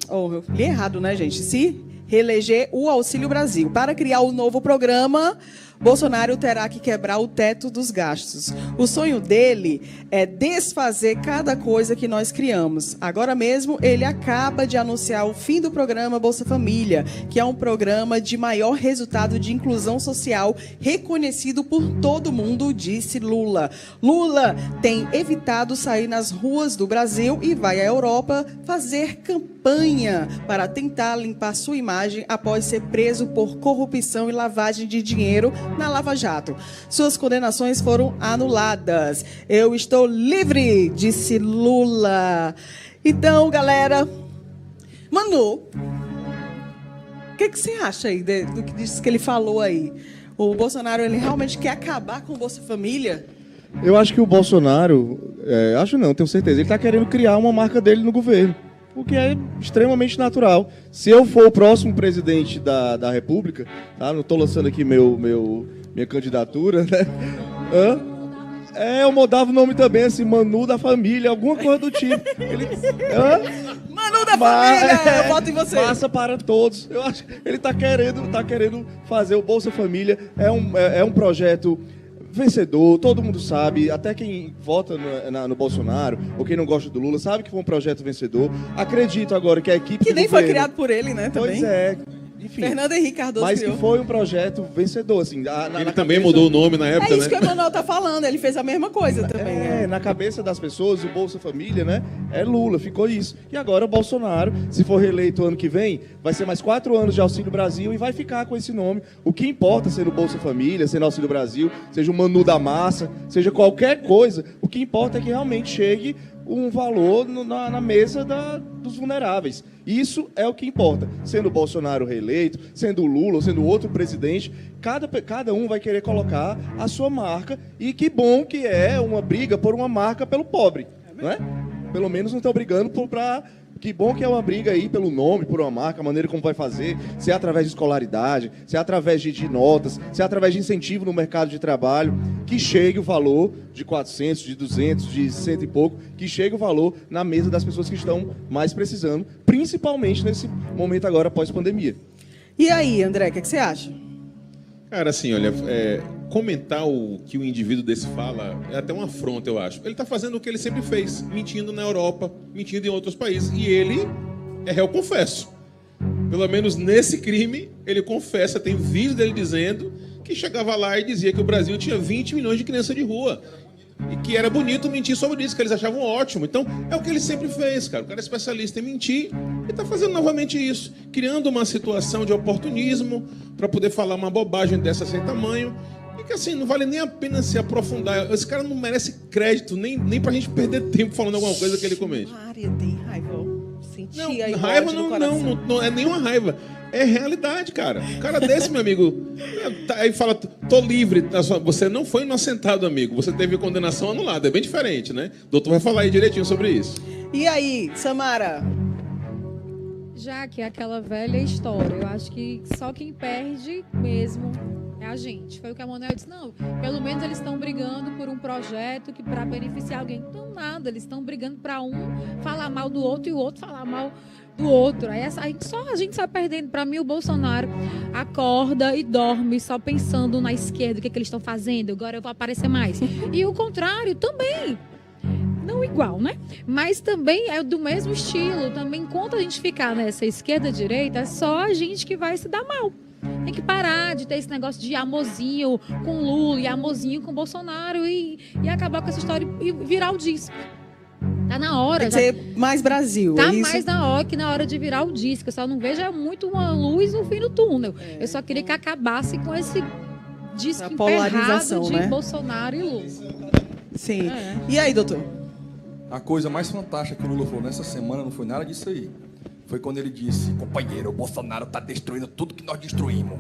eu li errado, né, gente? Se reeleger o Auxílio Brasil. Para criar o novo programa, Bolsonaro terá que quebrar o teto dos gastos. O sonho dele é desfazer cada coisa que nós criamos. Agora mesmo, ele acaba de anunciar o fim do programa Bolsa Família, que é um programa de maior resultado de inclusão social reconhecido por todo mundo, disse Lula. Lula tem evitado sair nas ruas do Brasil e vai à Europa fazer campanha para tentar limpar sua imagem após ser preso por corrupção e lavagem de dinheiro na Lava Jato. Suas condenações foram anuladas. Eu estou livre, disse Lula. Então, galera, Manu, o que você acha aí do que disse que ele falou aí? O Bolsonaro, ele realmente quer acabar com o Bolsa Família? Eu acho que o Bolsonaro, acho não, tenho certeza, ele está querendo criar uma marca dele no governo, o que é extremamente natural. Se eu for o próximo presidente da República, tá? Não estou lançando aqui minha candidatura, né? Eu mudava o nome também, assim, Manu da Família, alguma coisa do tipo. Manu da minha família, eu voto em você. Passa para todos. Eu acho que ele está querendo fazer o Bolsa Família. É um projeto vencedor, todo mundo sabe, até quem vota no Bolsonaro, ou quem não gosta do Lula, sabe que foi um projeto vencedor. Acredito agora que a equipe Que nem foi criado por ele, né, também. Pois é. Enfim, Fernando Henrique Cardoso mas criou. que foi um projeto vencedor, assim. Ele também mudou o nome na época, É isso né? que o Emanuel tá falando, ele fez a mesma coisa também. né? Na cabeça das pessoas, o Bolsa Família, né? É Lula, ficou isso. E agora o Bolsonaro, se for reeleito ano que vem, vai ser mais 4 anos de Auxílio Brasil e vai ficar com esse nome. O que importa ser o Bolsa Família, ser o Auxílio Brasil, seja o Manu da Massa, seja qualquer coisa, o que importa é que realmente chegue um valor na mesa dos vulneráveis. Isso é o que importa. Sendo o Bolsonaro reeleito, sendo o Lula, ou sendo outro presidente, cada um vai querer colocar a sua marca. E que bom que é uma briga por uma marca pelo pobre. Não é? Pelo menos não estão brigando para... Que bom que é uma briga aí pelo nome, por uma marca, a maneira como vai fazer, se é através de escolaridade, se é através de notas, se é através de incentivo no mercado de trabalho, que chegue o valor de 400, de 200, de 100 e pouco, que chegue o valor na mesa das pessoas que estão mais precisando, principalmente nesse momento agora pós-pandemia. E aí, André, o que você acha? Cara, assim, olha, comentar o que o indivíduo desse fala é até uma afronta, eu acho. Ele está fazendo o que ele sempre fez, mentindo na Europa, mentindo em outros países. E ele é réu confesso. Pelo menos nesse crime, ele confessa, tem vídeo dele dizendo que chegava lá e dizia que o Brasil tinha 20 milhões de crianças de rua. E que era bonito mentir sobre isso, que eles achavam ótimo. Então, é o que ele sempre fez, cara. O cara é especialista em mentir e está fazendo novamente isso. Criando uma situação de oportunismo para poder falar uma bobagem dessa sem tamanho. E que, assim, não vale nem a pena se aprofundar. Esse cara não merece crédito, nem pra gente perder tempo falando alguma coisa que ele comete. Maria, tem raiva. Senti Não, aí raiva ódio no coração. não é nenhuma raiva. É realidade, cara. Um cara desse, meu amigo, aí fala, tô livre. Você não foi inocentado, amigo. Você teve condenação anulada. É bem diferente, né? O doutor vai falar aí direitinho sobre isso. E aí, Samara? Já que é aquela velha história, eu acho que só quem perde mesmo é a gente. Foi o que a Manuel disse. Não, pelo menos eles estão brigando por um projeto que para beneficiar alguém. Não, nada. Eles estão brigando para um falar mal do outro e o outro falar mal do outro. Aí a gente sai perdendo. Para mim, o Bolsonaro acorda e dorme só pensando na esquerda, o que eles estão fazendo. Agora eu vou aparecer mais. E o contrário também. Não igual, né? Mas também é do mesmo estilo. Também, enquanto a gente ficar nessa esquerda-direita, é só a gente que vai se dar mal. Tem que parar de ter esse negócio de amorzinho com Lula e amorzinho com Bolsonaro e acabar com essa história e virar o disco. Tá na hora. Tem que ser mais Brasil. Tá é isso? mais na hora que na hora de virar o disco. Eu só não vejo muito uma luz no fim do túnel. Eu só queria que acabasse com esse disco A emperrado polarização, de né? Bolsonaro e Lula. Sim. É. E aí, doutor? A coisa mais fantástica que o Lula falou nessa semana não foi nada disso aí. Foi quando ele disse, companheiro, o Bolsonaro está destruindo tudo que nós destruímos.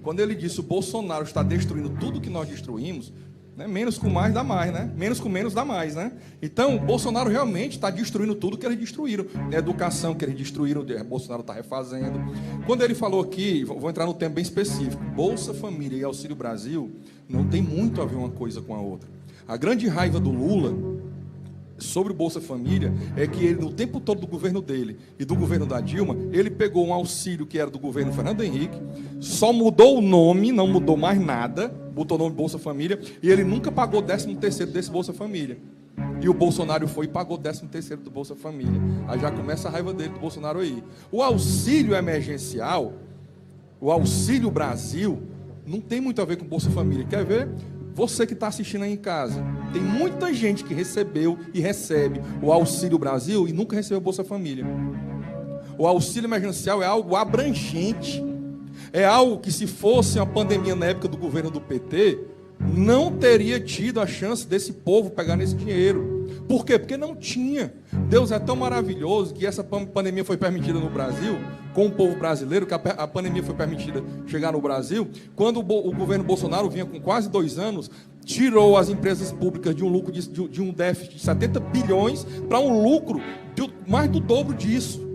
Quando ele disse, o Bolsonaro está destruindo tudo que nós destruímos, né? Menos com mais dá mais, né? Menos com menos dá mais, né? Então, o Bolsonaro realmente está destruindo tudo que eles destruíram. A educação que eles destruíram, o Bolsonaro está refazendo. Quando ele falou aqui, vou entrar num tema bem específico, Bolsa Família e Auxílio Brasil não tem muito a ver uma coisa com a outra. A grande raiva do Lula sobre o Bolsa Família é que ele, no tempo todo do governo dele e do governo da Dilma, ele pegou um auxílio que era do governo Fernando Henrique, só mudou o nome, não mudou mais nada, botou o nome Bolsa Família, e ele nunca pagou 13º desse Bolsa Família. E o Bolsonaro foi e pagou 13º do Bolsa Família. Aí já começa a raiva dele do Bolsonaro aí. O auxílio emergencial, o Auxílio Brasil, não tem muito a ver com Bolsa Família. Quer ver? Você que está assistindo aí em casa, tem muita gente que recebeu e recebe o Auxílio Brasil e nunca recebeu o Bolsa Família. O auxílio emergencial é algo abrangente. É algo que, se fosse uma pandemia na época do governo do PT, não teria tido a chance desse povo pegar nesse dinheiro. Por quê? Porque não tinha. Deus é tão maravilhoso que essa pandemia foi permitida no Brasil, com o povo brasileiro, que a pandemia foi permitida chegar no Brasil, quando o governo Bolsonaro vinha com quase 2 anos, tirou as empresas públicas de um lucro de um déficit de 70 bilhões para um lucro de mais do dobro disso.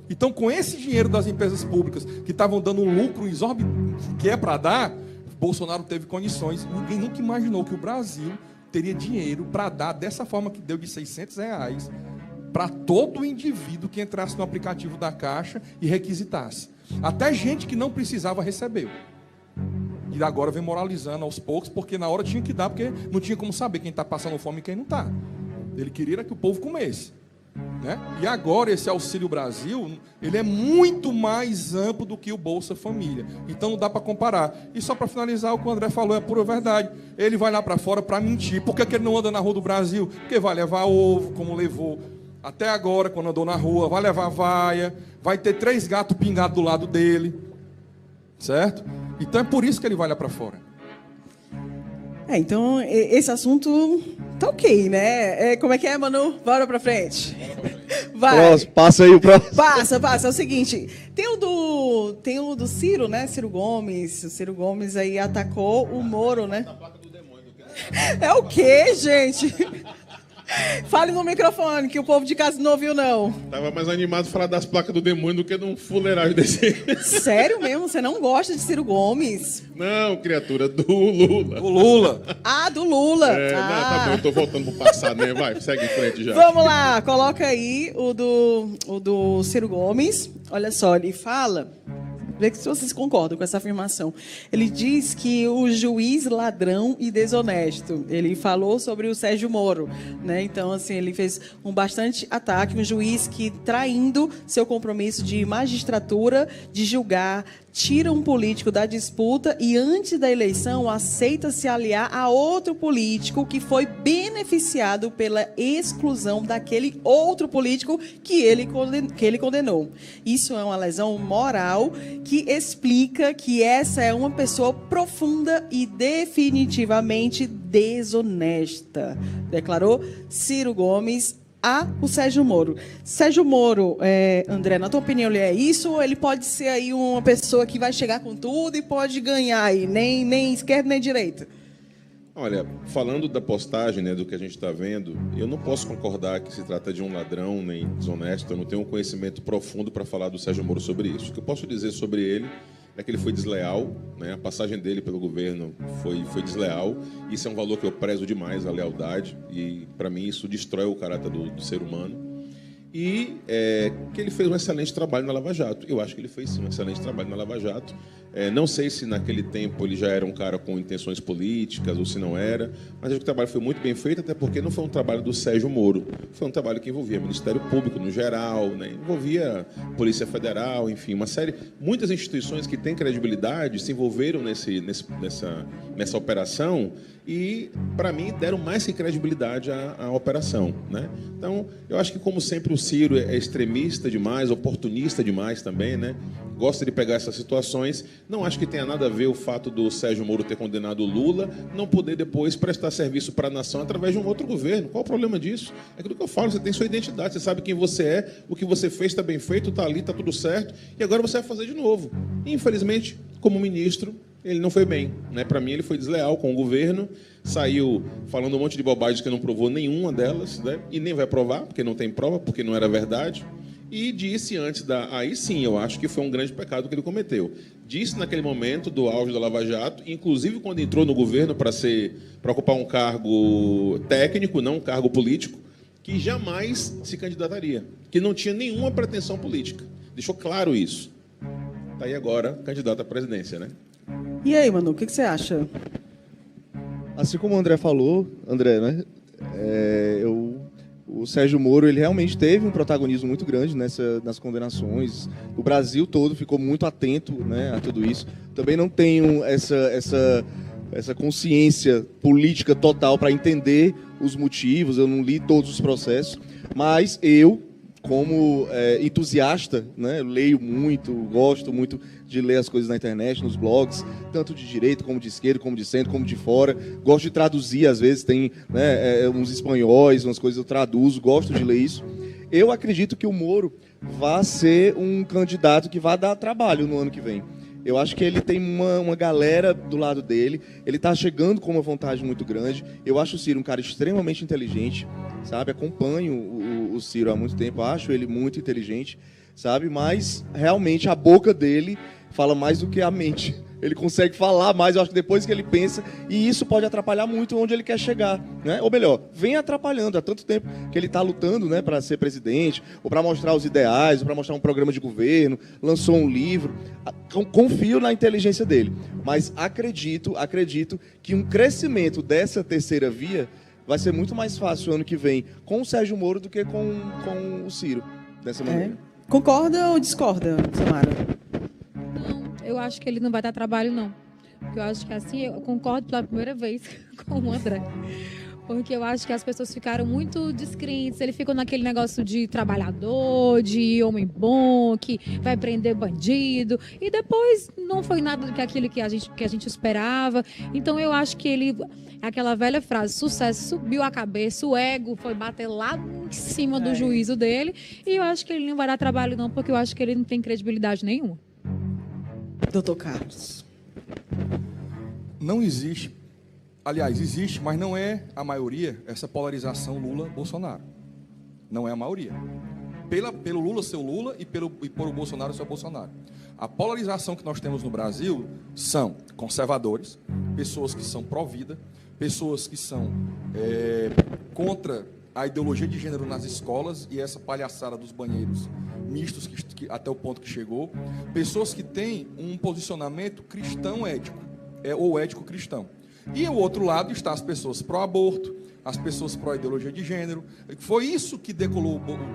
Então, com esse dinheiro das empresas públicas, que estavam dando um lucro exorbitante, que é para dar, Bolsonaro teve condições. Ninguém nunca imaginou que o Brasil teria dinheiro para dar dessa forma que deu de R$600 para todo indivíduo que entrasse no aplicativo da Caixa e requisitasse. Até gente que não precisava recebeu. E agora vem moralizando aos poucos, porque na hora tinha que dar, porque não tinha como saber quem está passando fome e quem não está. Ele queria que o povo comesse. Né? E agora esse Auxílio Brasil, ele é muito mais amplo do que o Bolsa Família. Então não dá para comparar. E só para finalizar, o que o André falou é pura verdade. Ele vai lá para fora para mentir. Por que ele não anda na rua do Brasil? Porque vai levar ovo, como levou até agora, quando andou na rua. Vai levar vaia. Vai ter 3 gatos pingados do lado dele. Certo? Então é por isso que ele vai lá para fora. Então esse assunto tá ok, né? Como é que é, Manu? Bora pra frente. Vai. Próximo, passa aí o próximo. Passa. É o seguinte, tem o do Ciro, né? Ciro Gomes. O Ciro Gomes aí atacou o Moro, né? É o quê, gente? Fale no microfone, que o povo de casa não ouviu, não. Tava mais animado falar das placas do demônio do que de um fuleiragem desse. Sério mesmo? Você não gosta de Ciro Gomes? Não, criatura, do Lula. O Lula. Ah, do Lula. Não, tá bom, eu tô voltando pro passado, né? Vai, segue em frente já. Vamos lá, coloca aí o do Ciro Gomes. Olha só, ele fala... Vê se vocês concordam com essa afirmação. Ele diz que o juiz ladrão e desonesto. Ele falou sobre o Sérgio Moro, né? Então, assim, ele fez um bastante ataque, um juiz que, traindo seu compromisso de magistratura, de julgar, tira um político da disputa e, antes da eleição, aceita se aliar a outro político que foi beneficiado pela exclusão daquele outro político que ele condenou. Isso é uma lesão moral que explica que essa é uma pessoa profunda e definitivamente desonesta, declarou Ciro Gomes o Sérgio Moro. Sérgio Moro, André, na tua opinião, ele é isso ou ele pode ser aí uma pessoa que vai chegar com tudo e pode ganhar aí, nem esquerda nem direita? Olha, falando da postagem, né, do que a gente está vendo, eu não posso concordar que se trata de um ladrão nem desonesto. Eu não tenho um conhecimento profundo para falar do Sérgio Moro sobre isso. O que eu posso dizer sobre ele é que ele foi desleal, né? A passagem dele pelo governo foi desleal. Isso é um valor que eu prezo demais, a lealdade, e para mim isso destrói o caráter do ser humano. E que ele fez um excelente trabalho na Lava Jato. Eu acho que ele fez sim um excelente trabalho na Lava Jato. Não sei se naquele tempo ele já era um cara com intenções políticas ou se não era, mas acho que o trabalho foi muito bem feito, até porque não foi um trabalho do Sérgio Moro. Foi um trabalho que envolvia Ministério Público no geral, né? Envolvia Polícia Federal, enfim, uma série... Muitas instituições que têm credibilidade se envolveram nessa operação e, para mim, deram mais que credibilidade à operação, né? Então, eu acho que, como sempre, o Ciro é extremista demais, oportunista demais também, né? Gosta de pegar essas situações. Não acho que tenha nada a ver o fato do Sérgio Moro ter condenado o Lula, não poder depois prestar serviço para a nação através de um outro governo. Qual o problema disso? É aquilo que eu falo, você tem sua identidade, você sabe quem você é, o que você fez está bem feito, está ali, está tudo certo, e agora você vai fazer de novo. E, infelizmente, como ministro, ele não foi bem, né? Para mim, ele foi desleal com o governo, saiu falando um monte de bobagens que não provou nenhuma delas, né? E nem vai provar, porque não tem prova, porque não era verdade. E disse antes Aí sim, eu acho que foi um grande pecado que ele cometeu. Disse naquele momento do auge da Lava Jato, inclusive quando entrou no governo para ocupar um cargo técnico, não um cargo político, que jamais se candidataria, que não tinha nenhuma pretensão política. Deixou claro isso. Está aí agora candidato à presidência, né? E aí, Manu, o que você acha? Assim como o André falou, né? O Sérgio Moro, ele realmente teve um protagonismo muito grande nas condenações. O Brasil todo ficou muito atento, né, a tudo isso. Também não tenho essa consciência política total para entender os motivos, eu não li todos os processos, mas eu, como entusiasta, né, eu leio muito, gosto muito de ler as coisas na internet, nos blogs, tanto de direita, como de esquerda, como de centro, como de fora. Gosto de traduzir, às vezes, tem, né, uns espanhóis, umas coisas eu traduzo, gosto de ler isso. Eu acredito que o Moro vai ser um candidato que vai dar trabalho no ano que vem. Eu acho que ele tem uma galera do lado dele, ele está chegando com uma vontade muito grande. Eu acho o Ciro um cara extremamente inteligente, sabe? Acompanho o Ciro há muito tempo, acho ele muito inteligente, sabe? Mas, realmente, a boca dele fala mais do que a mente. Ele consegue falar mais, eu acho que depois que ele pensa, e isso pode atrapalhar muito onde ele quer chegar, né? Ou melhor, vem atrapalhando há tanto tempo que ele está lutando, né, para ser presidente, ou para mostrar os ideais, ou para mostrar um programa de governo, lançou um livro. Confio na inteligência dele, mas acredito que um crescimento dessa terceira via vai ser muito mais fácil ano que vem com o Sérgio Moro do que com o Ciro, dessa maneira. Concorda ou discorda, Samara? Eu acho que ele não vai dar trabalho, não. Porque eu acho que assim, eu concordo pela primeira vez com o André. Porque eu acho que as pessoas ficaram muito descrentes. Ele ficou naquele negócio de trabalhador, de homem bom, que vai prender bandido. E depois não foi nada do que aquilo que a gente esperava. Então eu acho que ele... Aquela velha frase, sucesso subiu a cabeça, o ego foi bater lá em cima do juízo dele. E eu acho que ele não vai dar trabalho, não, porque eu acho que ele não tem credibilidade nenhuma. Doutor Carlos. Não existe, aliás, existe, mas não é a maioria, essa polarização Lula-Bolsonaro. Não é a maioria. Pelo Lula ser o Lula e por o Bolsonaro ser o Bolsonaro. A polarização que nós temos no Brasil são conservadores, pessoas que são pró-vida, pessoas que são contra a ideologia de gênero nas escolas e essa palhaçada dos banheiros mistos que até o ponto que chegou, pessoas que têm um posicionamento cristão ético, ou ético cristão. E ao outro lado está as pessoas pró-aborto, as pessoas pró-ideologia de gênero. Foi isso que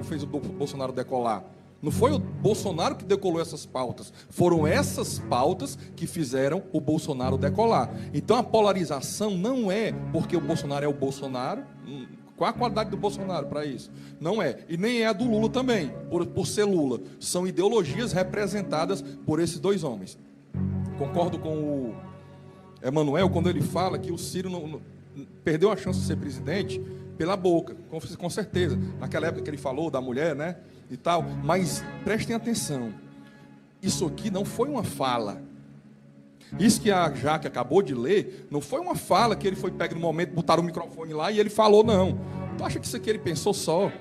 fez o Bolsonaro decolar. Não foi o Bolsonaro que decolou essas pautas, foram essas pautas que fizeram o Bolsonaro decolar. Então a polarização não é porque o Bolsonaro é o Bolsonaro. Qual a qualidade do Bolsonaro para isso? Não é. E nem é a do Lula também, por ser Lula. São ideologias representadas por esses dois homens. Concordo com o Emanuel quando ele fala que o Ciro não perdeu a chance de ser presidente pela boca, com certeza. Naquela época que ele falou da mulher, né, e tal. Mas prestem atenção. Isso aqui não foi uma fala. Isso que a Jaque acabou de ler, não foi uma fala que ele foi pego no momento, botaram o microfone lá e ele falou, não. Tu acha que isso aqui ele pensou só?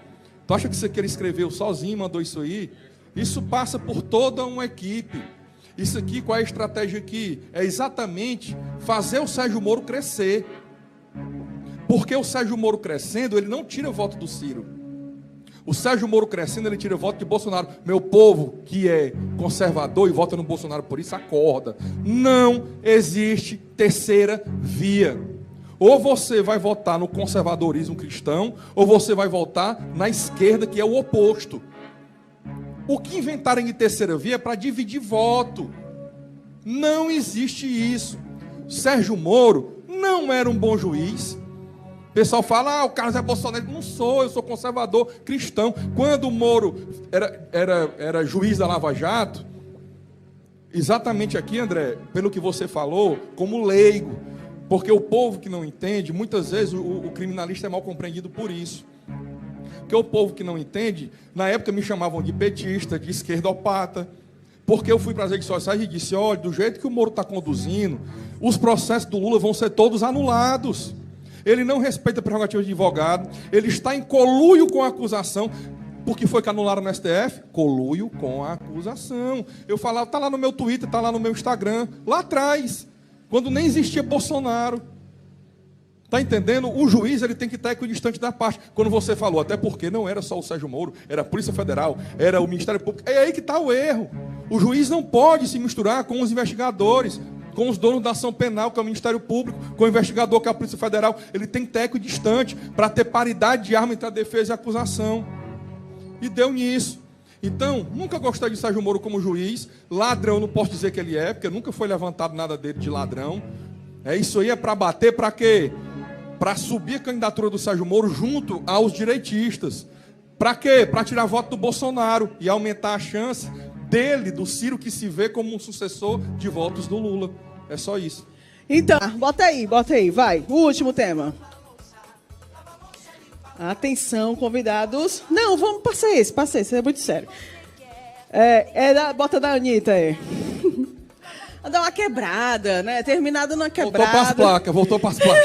Tu acha que isso aqui ele escreveu sozinho, mandou isso aí? Isso passa por toda uma equipe. Isso aqui, qual é a estratégia aqui? É exatamente fazer o Sérgio Moro crescer. Porque o Sérgio Moro crescendo, ele não tira voto do Ciro. O Sérgio Moro crescendo, ele tira voto de Bolsonaro. Meu povo que é conservador e vota no Bolsonaro por isso, acorda. Não existe terceira via. Ou você vai votar no conservadorismo cristão, ou você vai votar na esquerda, que é o oposto. O que inventarem de terceira via é para dividir voto. Não existe isso. Sérgio Moro não era um bom juiz. O pessoal fala, o Carlos é Bolsonaro. Não sou, eu sou conservador cristão. Quando o Moro era juiz da Lava Jato, exatamente aqui, André, pelo que você falou, como leigo, porque o povo que não entende, muitas vezes o criminalista é mal compreendido por isso. Porque o povo que não entende, na época me chamavam de petista, de esquerdopata, porque eu fui para as redes sociais e disse, olha, do jeito que o Moro está conduzindo, os processos do Lula vão ser todos anulados. Ele não respeita a prerrogativa de advogado, ele está em conluio com a acusação, porque foi que anularam no STF? Conluio com a acusação. Eu falava, está lá no meu Twitter, está lá no meu Instagram, lá atrás, quando nem existia Bolsonaro. Está entendendo? O juiz ele tem que estar equidistante da parte. Quando você falou, até porque não era só o Sérgio Moro, era a Polícia Federal, era o Ministério Público. É aí que está o erro. O juiz não pode se misturar com os investigadores, com os donos da ação penal, que é o Ministério Público, com o investigador, que é a Polícia Federal. Ele tem que estar equidistante para ter paridade de arma entre a defesa e a acusação. E deu nisso. Então, nunca gostei de Sérgio Moro como juiz. Ladrão, não posso dizer que ele é, porque nunca foi levantado nada dele de ladrão. Isso aí é para bater para quê? Para subir a candidatura do Sérgio Moro junto aos direitistas. Para quê? Para tirar voto do Bolsonaro e aumentar a chance dele, do Ciro, que se vê como um sucessor de votos do Lula. É só isso. Então, bota aí, vai. O último tema. Atenção, convidados. Não, vamos passar esse, isso é muito sério. Bota da Anitta aí. Dá uma quebrada, né? Terminado numa quebrada. Voltou para as placas.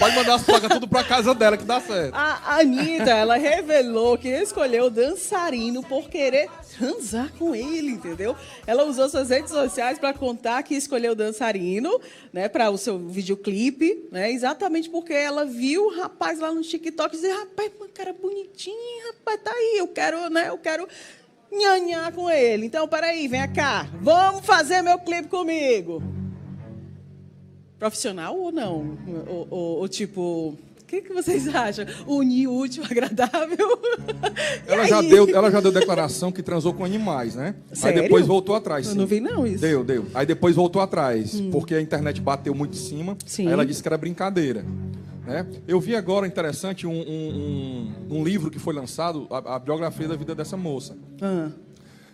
Pode mandar as placas tudo pra casa dela, que dá certo. A Anitta, ela revelou que escolheu o dançarino por querer transar com ele, entendeu? Ela usou suas redes sociais para contar que escolheu o dançarino, né, para o seu videoclipe, né, exatamente porque ela viu o rapaz lá no TikTok e dizer, rapaz, um cara bonitinho, rapaz, tá aí, eu quero nhanhar com ele. Então, peraí, vem cá, vamos fazer meu clipe comigo. Profissional ou não? Ou tipo... O que vocês acham? Unir o útil ao agradável? Ela já deu declaração que transou com animais, né? Sério? Aí depois voltou atrás. Eu não vi não isso. Deu. Aí depois voltou atrás, porque a internet bateu muito em cima. Sim. Aí ela disse que era brincadeira. Né? Eu vi agora, interessante, um livro que foi lançado, a biografia da vida dessa moça.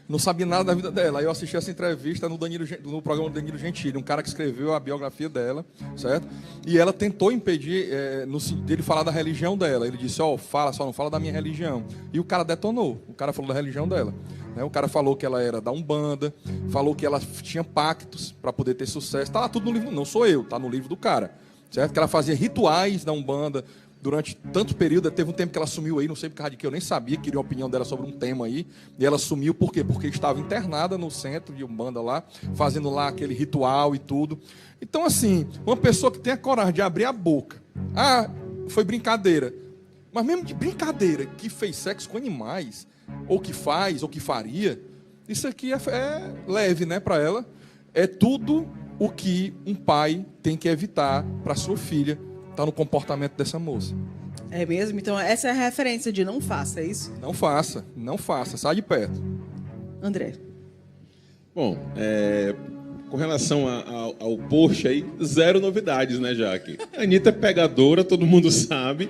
Não sabia nada da vida dela. Aí eu assisti essa entrevista no programa do Danilo Gentili, um cara que escreveu a biografia dela, certo? E ela tentou impedir dele falar da religião dela. Ele disse, só não fala da minha religião. E o cara detonou. O cara falou da religião dela. Né? O cara falou que ela era da Umbanda, falou que ela tinha pactos para poder ter sucesso. Tá lá tudo no livro, não sou eu, tá no livro do cara. Certo? Que ela fazia rituais da Umbanda durante tanto período. Teve um tempo que ela sumiu aí, não sei por causa de que eu nem sabia, queria a opinião dela sobre um tema aí, e ela sumiu, por quê? Porque estava internada no centro de Umbanda lá, fazendo lá aquele ritual e tudo. Então, assim, uma pessoa que tem a coragem de abrir a boca, foi brincadeira, mas mesmo de brincadeira, que fez sexo com animais, ou que faz, ou que faria, isso aqui é leve, né, para ela. É tudo o que um pai tem que evitar para sua filha. Está no comportamento dessa moça. É mesmo? Então, essa é a referência de não faça, é isso? Não faça, sai de perto. André. Bom, com relação ao Porsche aí, zero novidades, né, Jaque? A Anitta é pegadora, todo mundo sabe.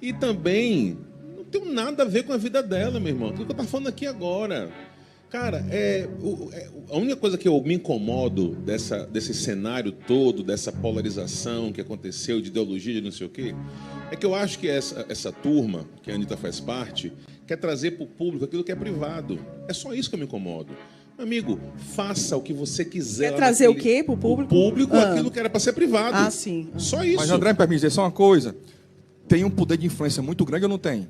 E também não tem nada a ver com a vida dela, meu irmão. Tudo que eu estou falando aqui agora. Cara, a única coisa que eu me incomodo desse cenário todo, dessa polarização que aconteceu, de ideologia, de não sei o quê, é que eu acho que essa turma, que a Anitta faz parte, quer trazer para o público aquilo que é privado. É só isso que eu me incomodo. Amigo, faça o que você quiser. Quer trazer o quê para o público? O público, aquilo que era para ser privado. Sim. Só isso. Mas, André, para me dizer só uma coisa, tem um poder de influência muito grande ou não tem?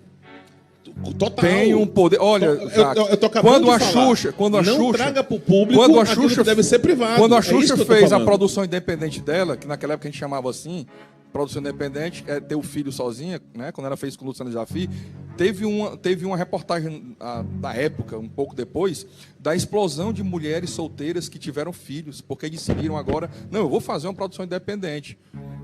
Total. Tem um poder. Olha, eu tô acabando de falar. Não traga para o público aquilo que deve ser privado. Quando a Xuxa fez a produção independente dela, que naquela época a gente chamava assim, produção independente, ter o filho sozinha, né? Quando ela fez com o Luciano Jaffi, teve uma reportagem da época, um pouco depois, da explosão de mulheres solteiras que tiveram filhos, porque decidiram agora, não, eu vou fazer uma produção independente.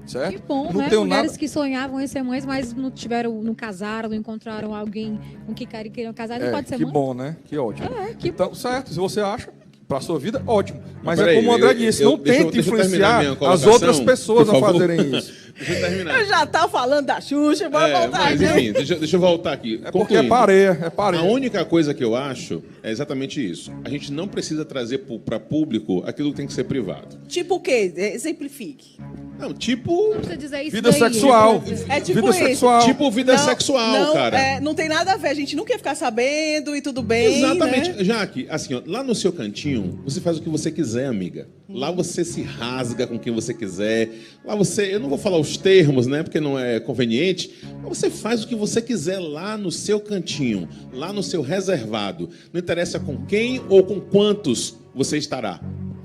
Certo? Que bom, não né? tenho Mulheres nada... que sonhavam em ser mães, mas não casaram, não encontraram alguém com que queriam casar, não pode ser mãe. Que bom, né? Que ótimo. Então, certo, se você acha, para a sua vida, ótimo. Mas como o André disse, não tente influenciar as outras pessoas a fazerem isso. Deixa eu terminar. Eu já tá falando da Xuxa, bora voltar. Mas enfim, deixa eu voltar aqui. É porque é pareia. A única coisa que eu acho é exatamente isso. A gente não precisa trazer para público aquilo que tem que ser privado. Tipo o quê? Exemplifique. Não, tipo... Não precisa dizer isso vida daí, sexual. É tipo vida isso. sexual. Tipo vida sexual, cara. Não tem nada a ver. A gente não quer ficar sabendo e tudo bem, exatamente. né? Jaque, assim, ó, lá no seu cantinho, você faz o que você quiser, amiga. Lá você se rasga com quem você quiser. Lá você... Eu não vou falar os termos, né? Porque não é conveniente. Mas você faz o que você quiser lá no seu cantinho. Lá no seu reservado. Não interessa com quem ou com quantos você estará.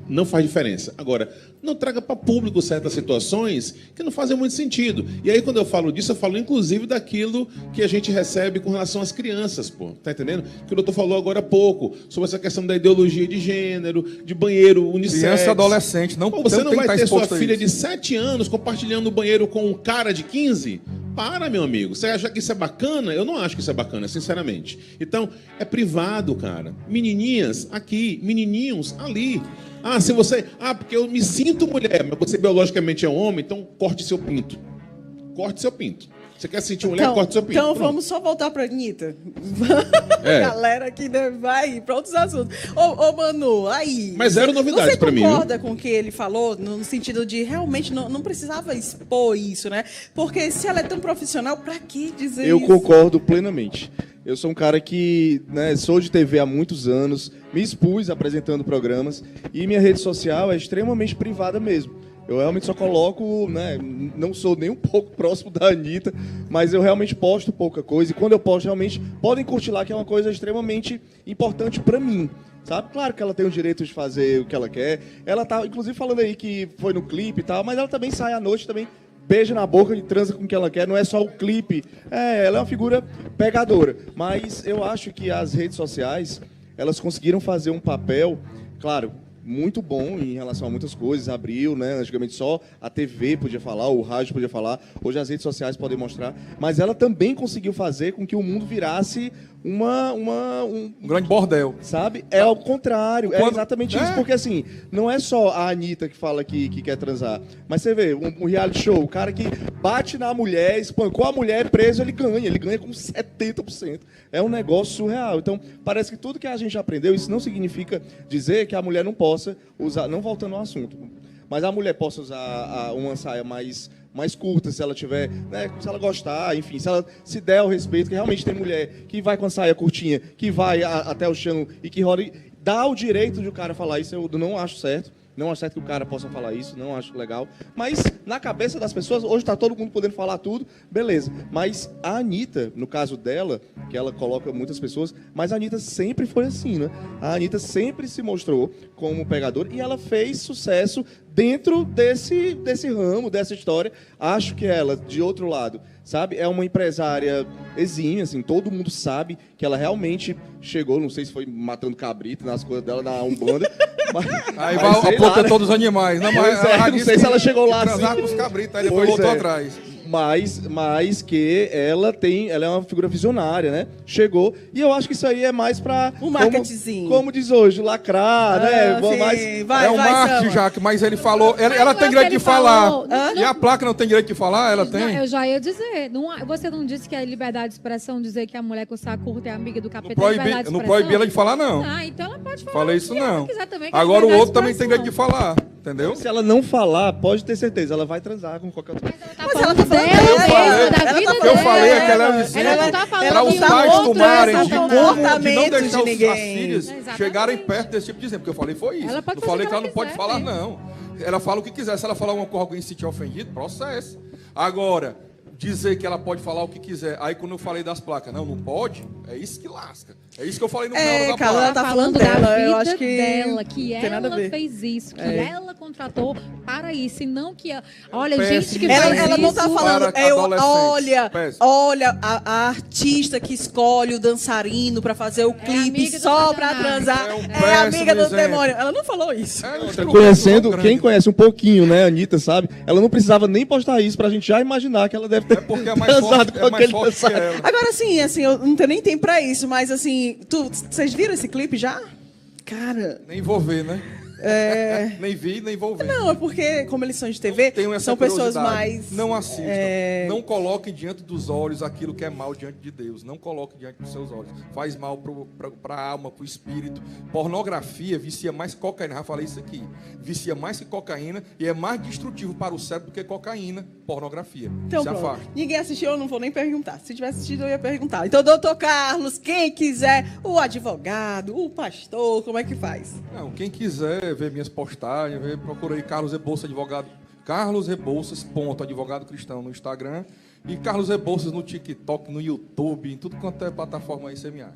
Não faz diferença. Agora, não traga para público certas situações que não fazem muito sentido. E aí, quando eu falo disso, eu falo inclusive daquilo que a gente recebe com relação às crianças, pô. Tá entendendo? Que o doutor falou agora há pouco, sobre essa questão da ideologia de gênero, de banheiro unissex. Criança e adolescente. Não, você não vai ter sua filha de de 7 anos compartilhando o banheiro com um cara de 15? Para, meu amigo. Você acha que isso é bacana? Eu não acho que isso é bacana, sinceramente. Então, é privado, cara. Menininhas aqui, menininhos ali. Se você... porque eu me sinto mulher, mas você biologicamente é um homem, então corte seu pinto. Corte seu pinto. Você quer sentir mulher, corte seu pinto. Então, pronto. vamos só voltar para a Anitta. Galera aqui vai para outros assuntos. Ô, Manu, aí... Mas zero novidades para mim. Você concorda com o que ele falou, no sentido de realmente não precisava expor isso, né? Porque se ela é tão profissional, para que dizer isso? Eu concordo plenamente. Eu sou um cara que sou de TV há muitos anos, me expus apresentando programas e minha rede social é extremamente privada mesmo. Eu realmente só coloco, né? Não sou nem um pouco próximo da Anitta, mas eu realmente posto pouca coisa. E quando eu posto, realmente, podem curtir lá, que é uma coisa extremamente importante pra mim. Sabe? Claro que ela tem o direito de fazer o que ela quer. Ela tá, inclusive, falando aí que foi no clipe e tal, mas ela também sai à noite, também beija na boca e transa com o que ela quer. Não é só o clipe. Ela é uma figura pegadora. Mas eu acho que as redes sociais, elas conseguiram fazer um papel, claro, muito bom em relação a muitas coisas. Abriu, né? Antigamente só a TV podia falar, o rádio podia falar. Hoje as redes sociais podem mostrar. Mas ela também conseguiu fazer com que o mundo virasse um grande bordel. Sabe? É ao contrário. É exatamente isso. É. Porque, assim, não é só a Anitta que fala que quer transar. Mas você vê, um reality show, o cara que bate na mulher, espancou a mulher, preso, ele ganha. Ele ganha com 70%. É um negócio surreal. Então, parece que tudo que a gente aprendeu, isso não significa dizer que a mulher não possa usar... Não voltando ao assunto. Mas a mulher possa usar uma saia mais curta, se ela tiver, né, se ela gostar, enfim, se ela se der o respeito, que realmente tem mulher que vai com a saia curtinha, que vai até o chão e que roda, dá o direito de o cara falar isso. Eu não acho certo. Não acho certo que o cara possa falar isso, não acho legal. Mas, na cabeça das pessoas, hoje está todo mundo podendo falar tudo, beleza. Mas a Anitta, no caso dela, que ela coloca muitas pessoas, mas a Anitta sempre foi assim, né? A Anitta sempre se mostrou como pegadora e ela fez sucesso dentro desse ramo, dessa história. Acho que ela, de outro lado, sabe, é uma empresária exímia, assim, todo mundo sabe que ela realmente chegou, não sei se foi matando cabrito nas coisas dela, na Umbanda. Aí vai a protetor dos animais. Não, mas não sei se ela chegou lá assim. Transar com os cabritos, aí depois voltou atrás. Mas que ela é uma figura visionária, né? Chegou, e eu acho que isso aí é mais pra... Um marketingzinho. Como diz hoje, lacrar, né? Sim. Mais, É um marketing, Jaque, mas ele falou... Ela tem direito de falar. E a placa não tem direito de falar? Ela tem? Eu já ia dizer. Você não disse que é liberdade de expressão dizer que a mulher com saco curto é amiga do capeta? Não proibi ela de falar, não. Então ela pode falar. Falei isso, não. Quiser também, Agora o outro também tem direito de falar, entendeu? Se ela não falar, pode ter certeza, ela vai transar com qualquer outro. Mas ela tá falando dela, da vida dela. Eu falei que ela é um exemplo. Ela não tá falando Para os de pais outra, tomarem ela de tá como falando de não deixar de os ninguém. filhos Exatamente. chegarem perto desse tipo de exemplo. Porque eu falei foi isso. Ela pode Não fazer falei o que ela não que pode quiser, falar, né? não. Ela fala o que quiser. Se ela falar uma coisa, alguém se sentir ofendido, processo. Agora, dizer que ela pode falar o que quiser. Aí quando eu falei das placas, não pode, é isso que lasca. É isso que eu falei no final da cara, ela placa. tá falando da dela, vida eu acho que dela, que tem nada a ela ver. fez isso, que É. ela contratou para isso, e não que... Olha, Péssimo. gente que Ela- faz Ela não tá isso... falando, para adolescentes. Péssimo. olha a artista que escolhe o dançarino pra fazer o clipe amiga do só pra Satanás. transar, É um é péssimo amiga do exemplo. demônio. Ela não falou isso. É um instrumento Conhecendo, grande. quem conhece um pouquinho, né, a Anitta, sabe? Ela não precisava nem postar isso pra gente já imaginar que ela deve ter Porque é mais transado forte, com é mais aquele forte que dançarino. ela. Agora sim, eu não tenho nem tempo pra isso, mas assim, vocês viram esse clipe já? Cara, Nem vou ver, né? Nem vi, nem vou ver. não, é porque, como eles são de TV, Tenho essa são pessoas curiosidade. mais. Não assistam. Não coloquem diante dos olhos aquilo que é mal diante de Deus. Não coloquem diante dos seus olhos. Faz mal para a alma, para o espírito. Pornografia vicia mais que cocaína. Já falei isso aqui. Vicia mais que cocaína e é mais destrutivo para o cérebro do que cocaína. Pornografia. Então, Se pronto. afasta. Ninguém assistiu, eu não vou nem perguntar. Se tivesse assistido, eu ia perguntar. Então, doutor Carlos, quem quiser, o advogado, o pastor, como é que faz? Não, quem quiser ver minhas postagens, procura aí Carlos Rebouças Advogado. Carlos Rebouças, advogado cristão no Instagram. E Carlos Rebouças no TikTok, no YouTube, em tudo quanto é plataforma aí você me acha.